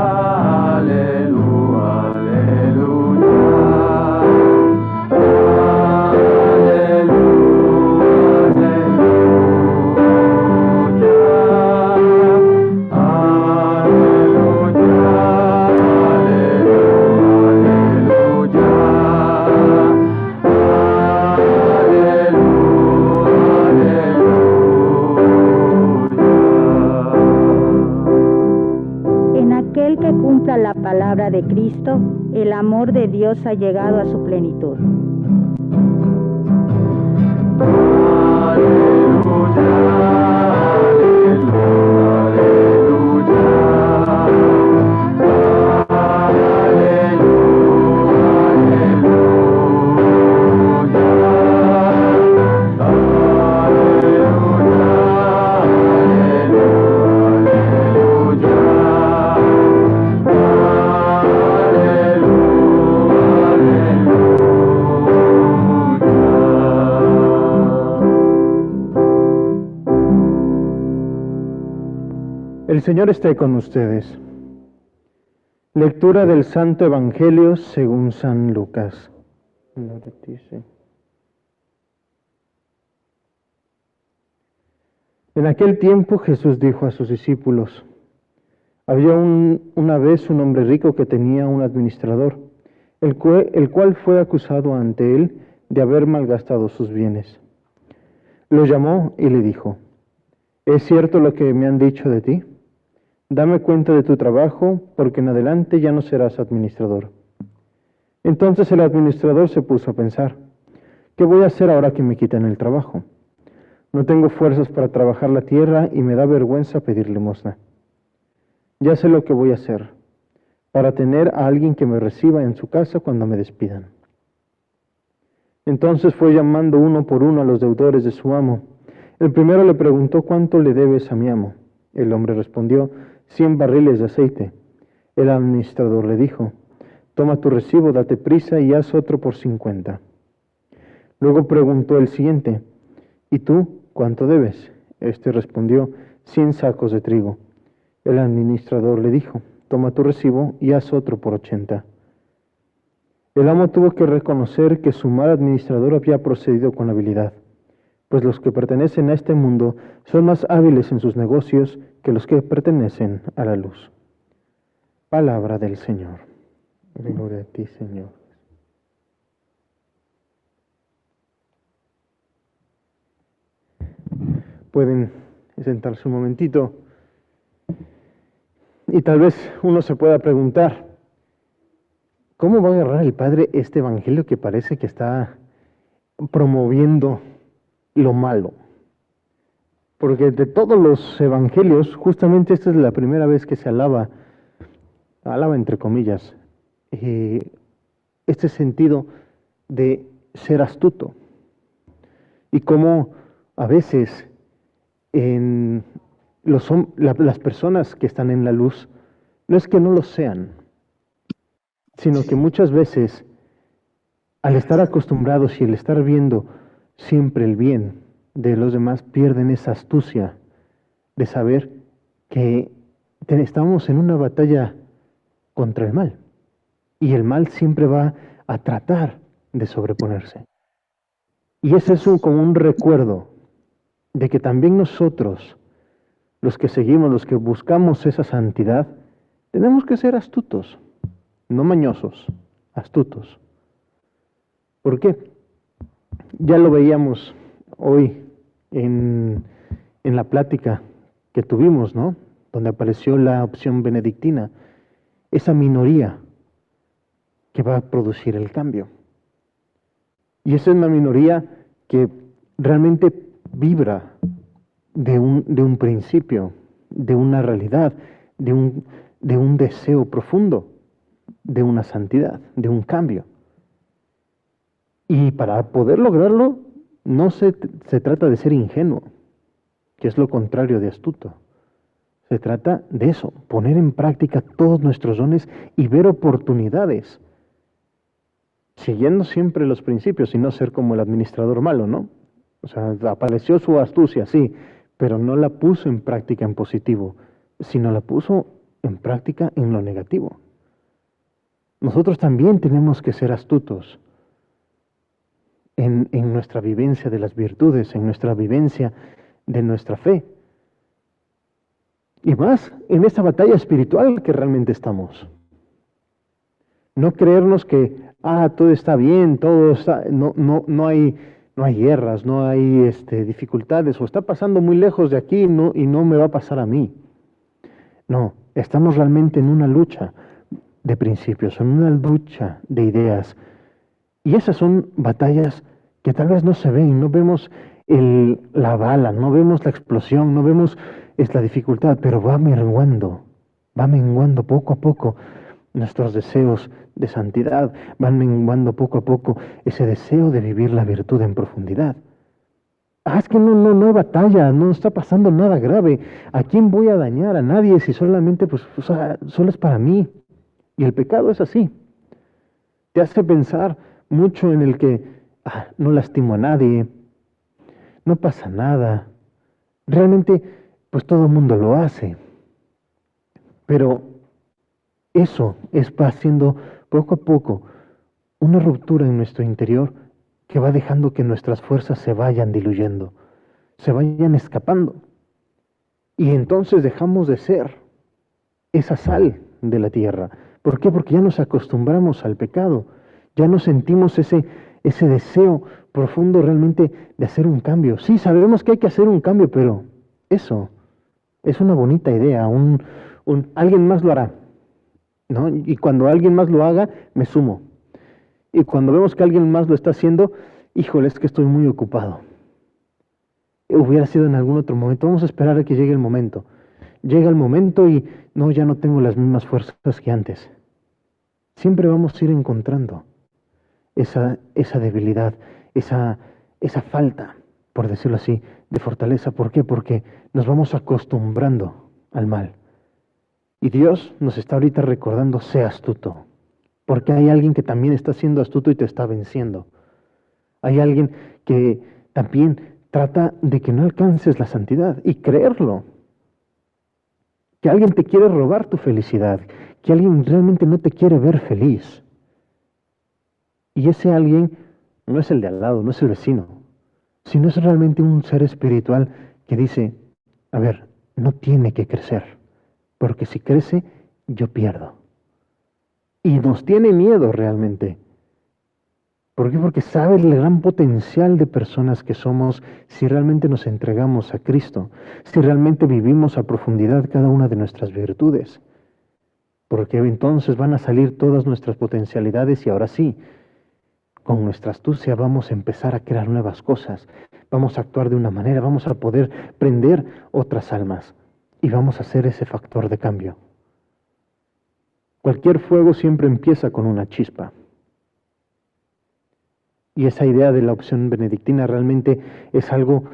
palabra de Cristo, el amor de Dios ha llegado a su plenitud. El Señor esté con ustedes. Lectura del Santo Evangelio según San Lucas. En aquel tiempo Jesús dijo a sus discípulos: había una vez un hombre rico que tenía un administrador, el cual fue acusado ante él de haber malgastado sus bienes. Lo llamó y le dijo: ¿es cierto lo que me han dicho de ti? Dame cuenta de tu trabajo, porque en adelante ya no serás administrador. Entonces el administrador se puso a pensar: ¿qué voy a hacer ahora que me quitan el trabajo? No tengo fuerzas para trabajar la tierra y me da vergüenza pedir limosna. Ya sé lo que voy a hacer, para tener a alguien que me reciba en su casa cuando me despidan. Entonces fue llamando uno por uno a los deudores de su amo. El primero le preguntó: ¿cuánto le debes a mi amo? El hombre respondió: 100 barriles de aceite. El administrador le dijo: toma tu recibo, date prisa y haz otro por 50. Luego preguntó el siguiente: ¿y tú cuánto debes? Este respondió: 100 sacos de trigo. El administrador le dijo: toma tu recibo y haz otro por 80. El amo tuvo que reconocer que su mal administrador había procedido con habilidad, pues los que pertenecen a este mundo son más hábiles en sus negocios que los que pertenecen a la luz. Palabra del Señor. Gloria a ti, Señor. Pueden sentarse un momentito y tal vez uno se pueda preguntar: ¿cómo va a agarrar el Padre este evangelio que parece que está promoviendo lo malo? Porque de todos los evangelios, justamente esta es la primera vez que se alaba entre comillas, este sentido de ser astuto. Y cómo a veces las personas que están en la luz, no es que no lo sean, sino que muchas veces, al estar acostumbrados y el estar viendo siempre el bien de los demás, pierden esa astucia de saber que estamos en una batalla contra el mal, y el mal siempre va a tratar de sobreponerse. Y ese es como un recuerdo de que también nosotros, los que seguimos, los que buscamos esa santidad, tenemos que ser astutos, no mañosos, astutos. ¿Por qué? Ya lo veíamos hoy en la plática que tuvimos, ¿no? Donde apareció la opción benedictina, esa minoría que va a producir el cambio. Y esa es una minoría que realmente vibra de un principio, de una realidad, de un deseo profundo, de una santidad, de un cambio. Y para poder lograrlo, no se trata de ser ingenuo, que es lo contrario de astuto. Se trata de eso, poner en práctica todos nuestros dones y ver oportunidades, siguiendo siempre los principios y no ser como el administrador malo, ¿no? O sea, apareció su astucia, sí, pero no la puso en práctica en positivo, sino la puso en práctica en lo negativo. Nosotros también tenemos que ser astutos en nuestra vivencia de las virtudes, en nuestra vivencia de nuestra fe. Y más en esta batalla espiritual que realmente estamos. No creernos que todo está bien, todo está, no hay guerras, no hay dificultades, o está pasando muy lejos de aquí y no me va a pasar a mí. No, estamos realmente en una lucha. de principios, son una lucha de ideas. Y esas son batallas que tal vez no se ven, no vemos la bala, no vemos la explosión, no vemos la dificultad, pero va menguando poco a poco nuestros deseos de santidad, van menguando poco a poco ese deseo de vivir la virtud en profundidad. Es que no hay batalla, no está pasando nada grave. ¿A quién voy a dañar? A nadie, si solamente, solo es para mí. Y el pecado es así. Te hace pensar mucho en el que no lastimo a nadie, no pasa nada. Realmente, pues todo el mundo lo hace. Pero eso va haciendo poco a poco una ruptura en nuestro interior que va dejando que nuestras fuerzas se vayan diluyendo, se vayan escapando. Y entonces dejamos de ser esa sal de la tierra. ¿Por qué? Porque ya nos acostumbramos al pecado, ya no sentimos ese deseo profundo realmente de hacer un cambio. Sí, sabemos que hay que hacer un cambio, pero eso es una bonita idea, alguien más lo hará, ¿no? Y cuando alguien más lo haga, me sumo. Y cuando vemos que alguien más lo está haciendo, híjole, es que estoy muy ocupado. Hubiera sido en algún otro momento. Vamos a esperar a que llegue el momento. Llega el momento y ya no tengo las mismas fuerzas que antes. Siempre vamos a ir encontrando esa debilidad, esa falta, por decirlo así, de fortaleza. ¿Por qué? Porque nos vamos acostumbrando al mal. Y Dios nos está ahorita recordando, sé astuto. Porque hay alguien que también está siendo astuto y te está venciendo. Hay alguien que también trata de que no alcances la santidad y creerlo. Que alguien te quiere robar tu felicidad, que alguien realmente no te quiere ver feliz. Y ese alguien no es el de al lado, no es el vecino, sino es realmente un ser espiritual que dice, a ver, no tiene que crecer, porque si crece, yo pierdo. Y nos tiene miedo realmente. ¿Por qué? Porque sabe el gran potencial de personas que somos si realmente nos entregamos a Cristo, si realmente vivimos a profundidad cada una de nuestras virtudes. Porque entonces van a salir todas nuestras potencialidades y ahora sí, con nuestra astucia vamos a empezar a crear nuevas cosas, vamos a actuar de una manera, vamos a poder prender otras almas y vamos a ser ese factor de cambio. Cualquier fuego siempre empieza con una chispa. Y esa idea de la opción benedictina realmente es algo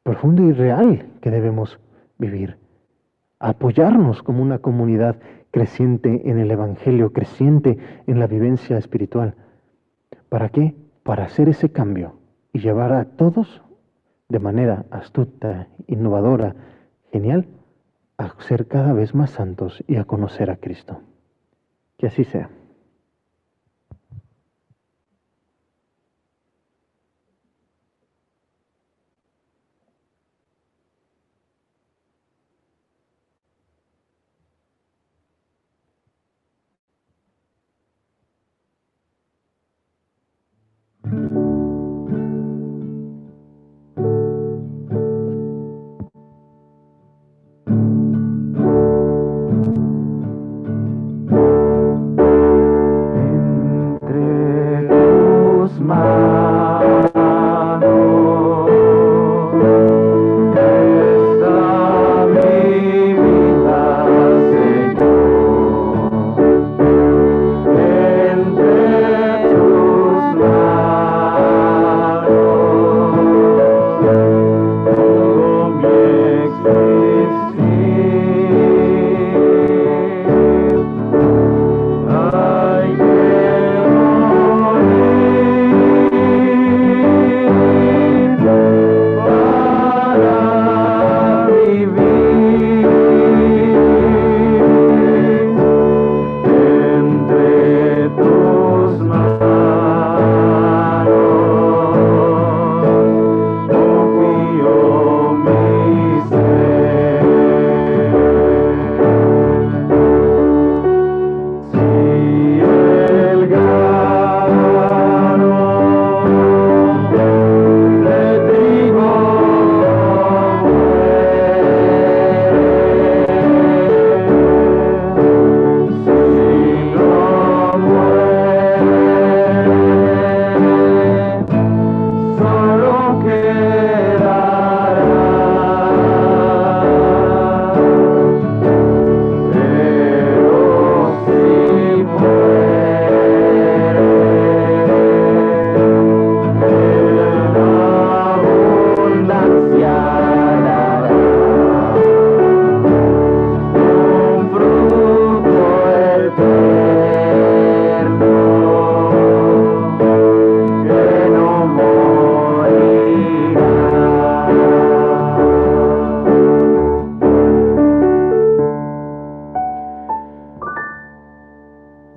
profundo y real que debemos vivir. Apoyarnos como una comunidad creciente en el Evangelio, creciente en la vivencia espiritual. ¿Para qué? Para hacer ese cambio y llevar a todos de manera astuta, innovadora, genial, a ser cada vez más santos y a conocer a Cristo. Que así sea.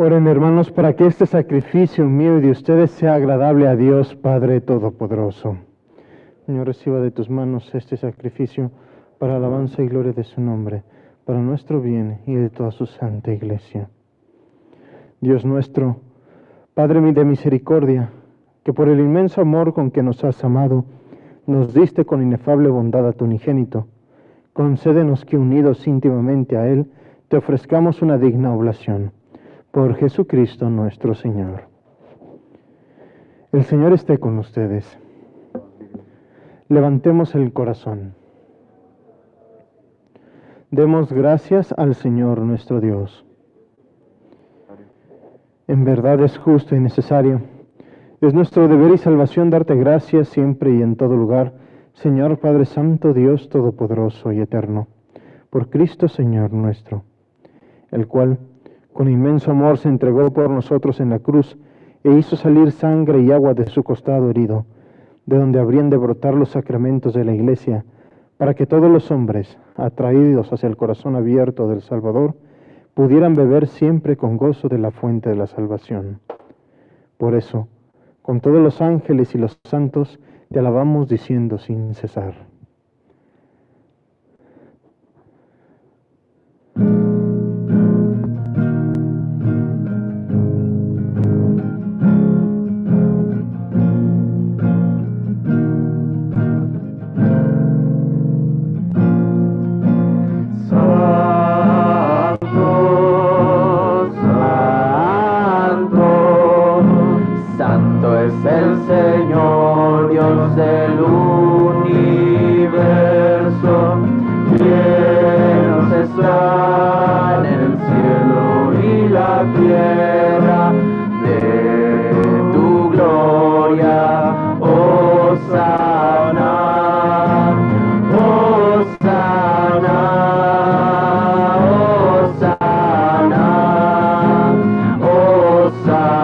Oren, hermanos, para que este sacrificio mío y de ustedes sea agradable a Dios Padre Todopoderoso. Señor, reciba de tus manos este sacrificio para alabanza y gloria de su nombre, para nuestro bien y de toda su santa iglesia. Dios nuestro, Padre de misericordia, que por el inmenso amor con que nos has amado, nos diste con inefable bondad a tu unigénito, concédenos que unidos íntimamente a Él, te ofrezcamos una digna oblación. Por Jesucristo nuestro Señor. El Señor esté con ustedes. Levantemos el corazón. Demos gracias al Señor nuestro Dios. En verdad es justo y necesario. Es nuestro deber y salvación darte gracias siempre y en todo lugar, Señor Padre Santo, Dios Todopoderoso y Eterno, por Cristo Señor nuestro, el cual con inmenso amor se entregó por nosotros en la cruz e hizo salir sangre y agua de su costado herido, de donde habrían de brotar los sacramentos de la Iglesia, para que todos los hombres, atraídos hacia el corazón abierto del Salvador, pudieran beber siempre con gozo de la fuente de la salvación. Por eso, con todos los ángeles y los santos, te alabamos diciendo sin cesar. El Señor, Dios del universo, llenos están en el cielo y la tierra de tu gloria. Hosana, Hosana, Hosana, Hosana.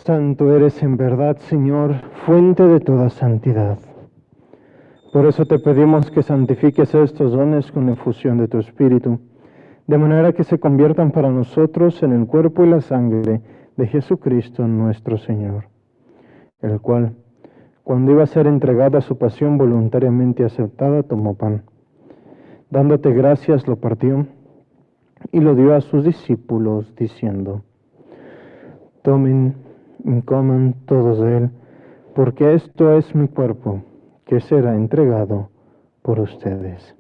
Santo eres en verdad, Señor, fuente de toda santidad. Por eso te pedimos que santifiques estos dones con la efusión de tu Espíritu, de manera que se conviertan para nosotros en el cuerpo y la sangre de Jesucristo nuestro Señor, el cual, cuando iba a ser entregado a su pasión voluntariamente aceptada, tomó pan. Dándote gracias, lo partió y lo dio a sus discípulos, diciendo: Tomen y coman todos de él, porque esto es mi cuerpo, que será entregado por ustedes.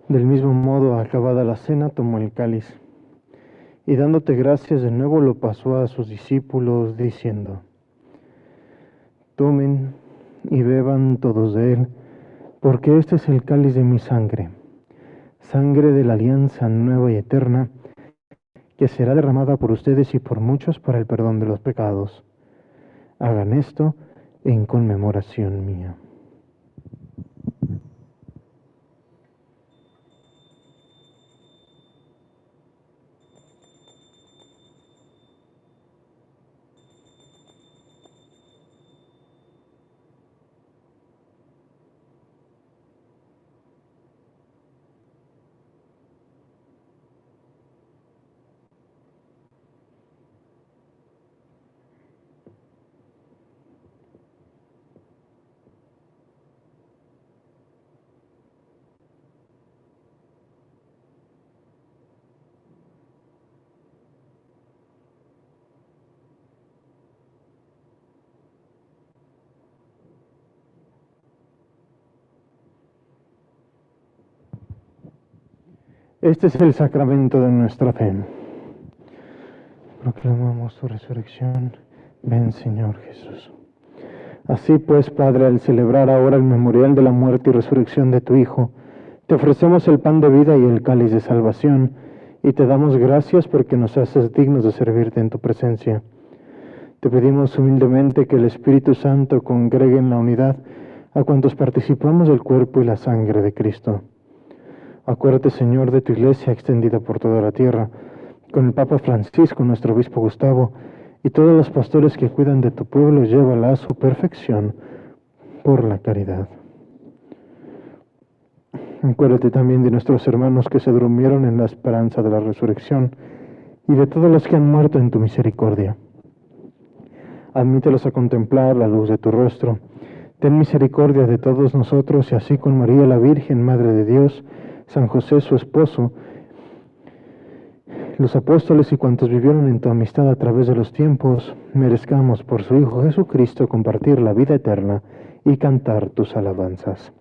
Del mismo modo, acabada la cena, tomó el cáliz, y dándote gracias de nuevo lo pasó a sus discípulos, diciendo: Tomen y beban todos de él, porque este es el cáliz de mi sangre, sangre de la alianza nueva y eterna, que será derramada por ustedes y por muchos para el perdón de los pecados. Hagan esto en conmemoración mía. Este es el sacramento de nuestra fe. Proclamamos tu resurrección. Ven, Señor Jesús. Así pues, Padre, al celebrar ahora el memorial de la muerte y resurrección de tu Hijo, te ofrecemos el pan de vida y el cáliz de salvación, y te damos gracias porque nos haces dignos de servirte en tu presencia. Te pedimos humildemente que el Espíritu Santo congregue en la unidad a cuantos participamos del cuerpo y la sangre de Cristo. Acuérdate, Señor, de tu Iglesia extendida por toda la tierra, con el Papa Francisco, nuestro Obispo Gustavo, y todos los pastores que cuidan de tu pueblo, llévala a su perfección por la caridad. Acuérdate también de nuestros hermanos que se durmieron en la esperanza de la resurrección, y de todos los que han muerto en tu misericordia. Admítelos a contemplar la luz de tu rostro. Ten misericordia de todos nosotros, y así con María la Virgen, Madre de Dios, San José su esposo, los apóstoles y cuantos vivieron en tu amistad a través de los tiempos, merezcamos por su Hijo Jesucristo compartir la vida eterna y cantar tus alabanzas.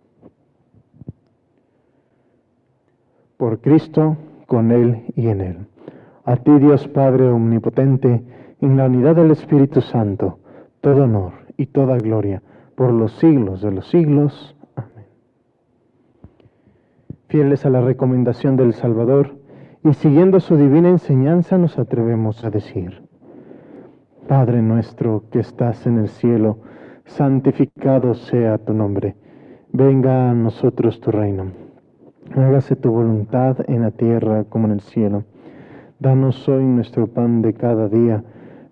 Por Cristo, con Él y en Él. A ti, Dios Padre Omnipotente, en la unidad del Espíritu Santo, todo honor y toda gloria por los siglos de los siglos. Fieles a la recomendación del Salvador y siguiendo su divina enseñanza, nos atrevemos a decir: Padre nuestro que estás en el cielo, santificado sea tu nombre. Venga a nosotros tu reino. Hágase tu voluntad en la tierra como en el cielo. Danos hoy nuestro pan de cada día.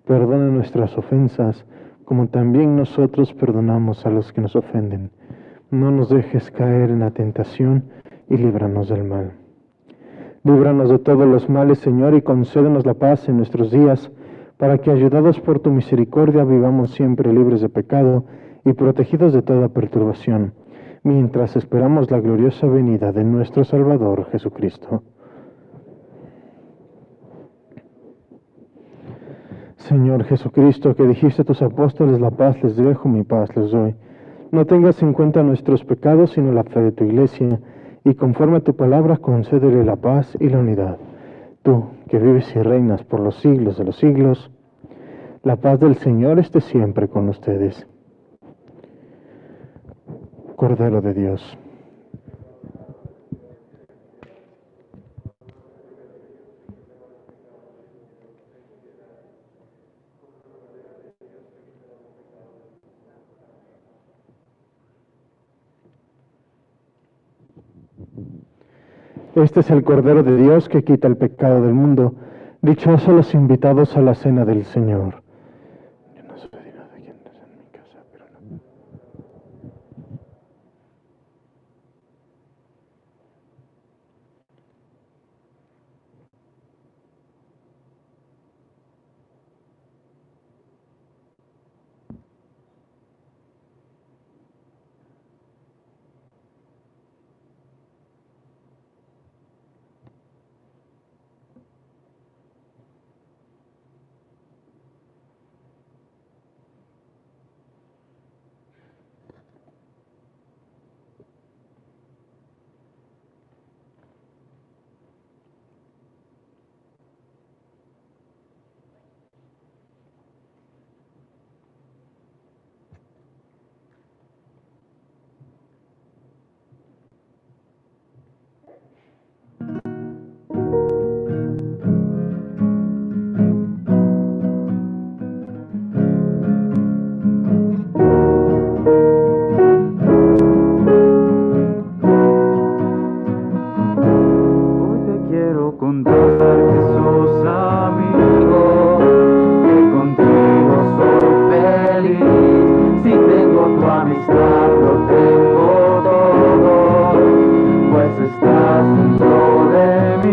Perdona nuestras ofensas, como también nosotros perdonamos a los que nos ofenden. No nos dejes caer en la tentación, y líbranos del mal. Líbranos de todos los males, Señor, y concédenos la paz en nuestros días, para que, ayudados por tu misericordia, vivamos siempre libres de pecado y protegidos de toda perturbación, mientras esperamos la gloriosa venida de nuestro Salvador Jesucristo. Señor Jesucristo, que dijiste a tus apóstoles: la paz les dejo, mi paz les doy. No tengas en cuenta nuestros pecados, sino la fe de tu Iglesia, y conforme a tu palabra concédele la paz y la unidad. Tú, que vives y reinas por los siglos de los siglos, la paz del Señor esté siempre con ustedes. Cordero de Dios. Este es el Cordero de Dios que quita el pecado del mundo. Dichosos los invitados a la cena del Señor. Yo no soy digno de que entres en mi casa, pero no.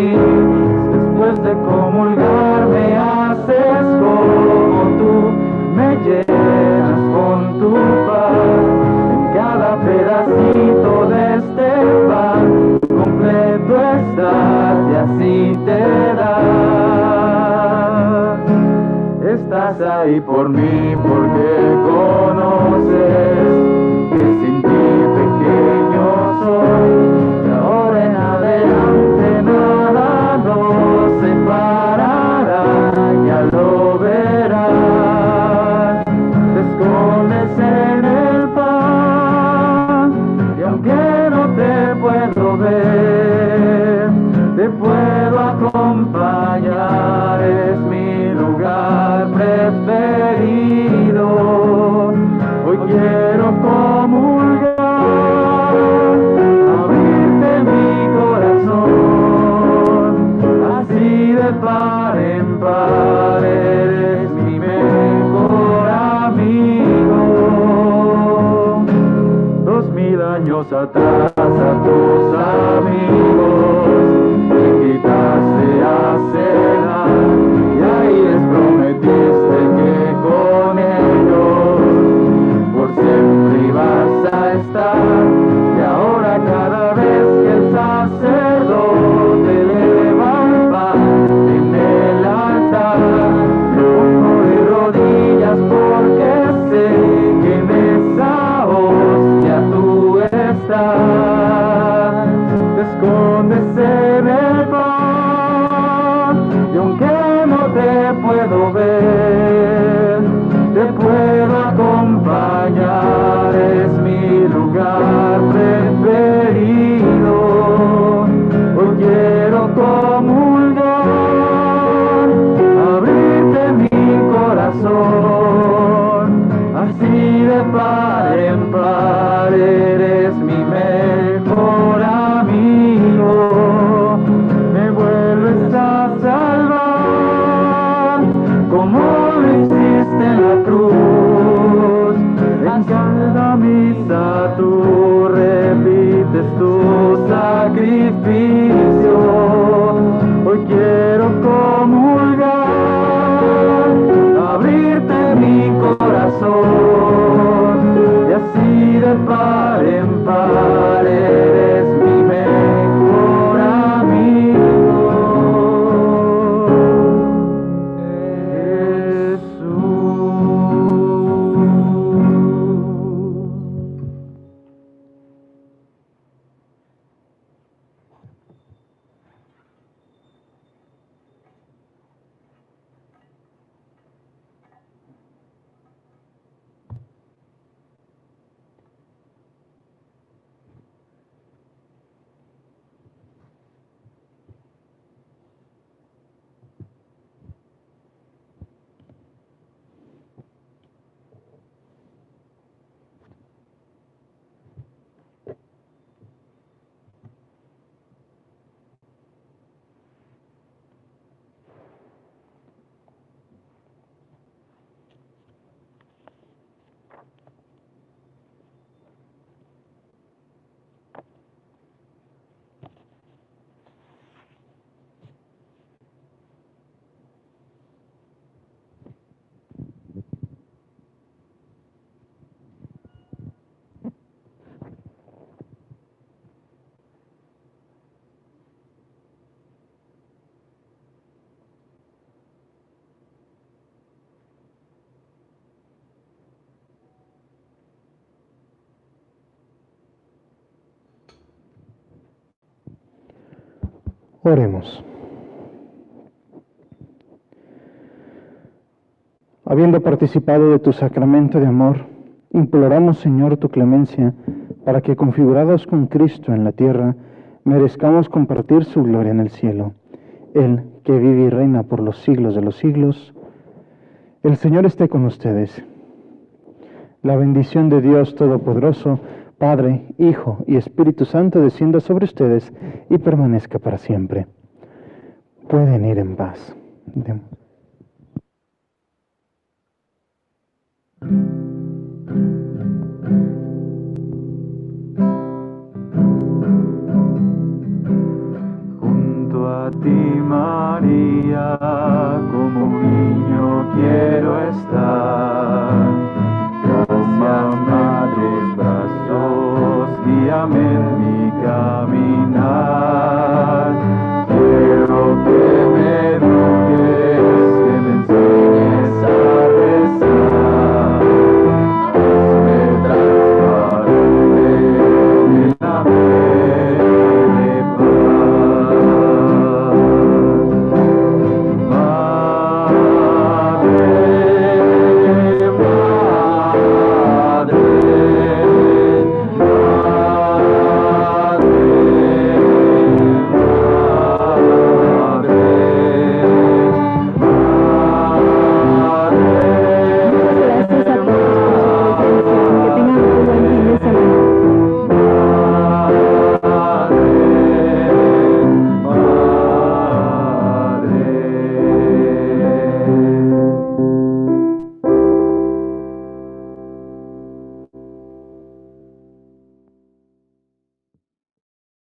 feliz. Después de comulgar me haces como tú, me llenas con tu paz. En cada pedacito de este pan completo estás y así te das. Estás ahí por mí porque conoces que sin ti pequeño soy. De ahora en adelante nada nos separará, ya lo verás. Te escondes en el pan y aunque no te puedo ver, te puedo acompañar, es mi lugar preferido. Hoy quiero comulgar, abrirte mi corazón, así de par en par, eres mi mejor amigo. 2000 años atrás a tus amigos invitaste a cenar y ahí les prometiste que con ellos por siempre ibas a estar. Y ahora cada vez que el sacerdote eleva el pan en el altar, me pongo de rodillas porque sé que en esa hostia tú estás. Te escondes en el pan y aunque no te puedo ver, te puedo acompañar, es mi lugar preferido. Hoy quiero comulgar, abrirte mi corazón, así de par en par, eres mi mejor amigo. Me vuelves a salvar como lo hiciste en la cruz. En cada misa tú repites tu sacrificio. Hoy quiero comulgar, abrirte mi corazón y así de par en par, eres mi mejor amigo. Oremos. Habiendo participado de tu sacramento de amor, imploramos, Señor, tu clemencia, para que, configurados con Cristo en la tierra, merezcamos compartir su gloria en el cielo. Él, que vive y reina por los siglos de los siglos, el Señor esté con ustedes. La bendición de Dios Todopoderoso, Padre, Hijo y Espíritu Santo, descienda sobre ustedes y permanezca para siempre. Pueden ir en paz. Junto a María, como un niño quiero estar.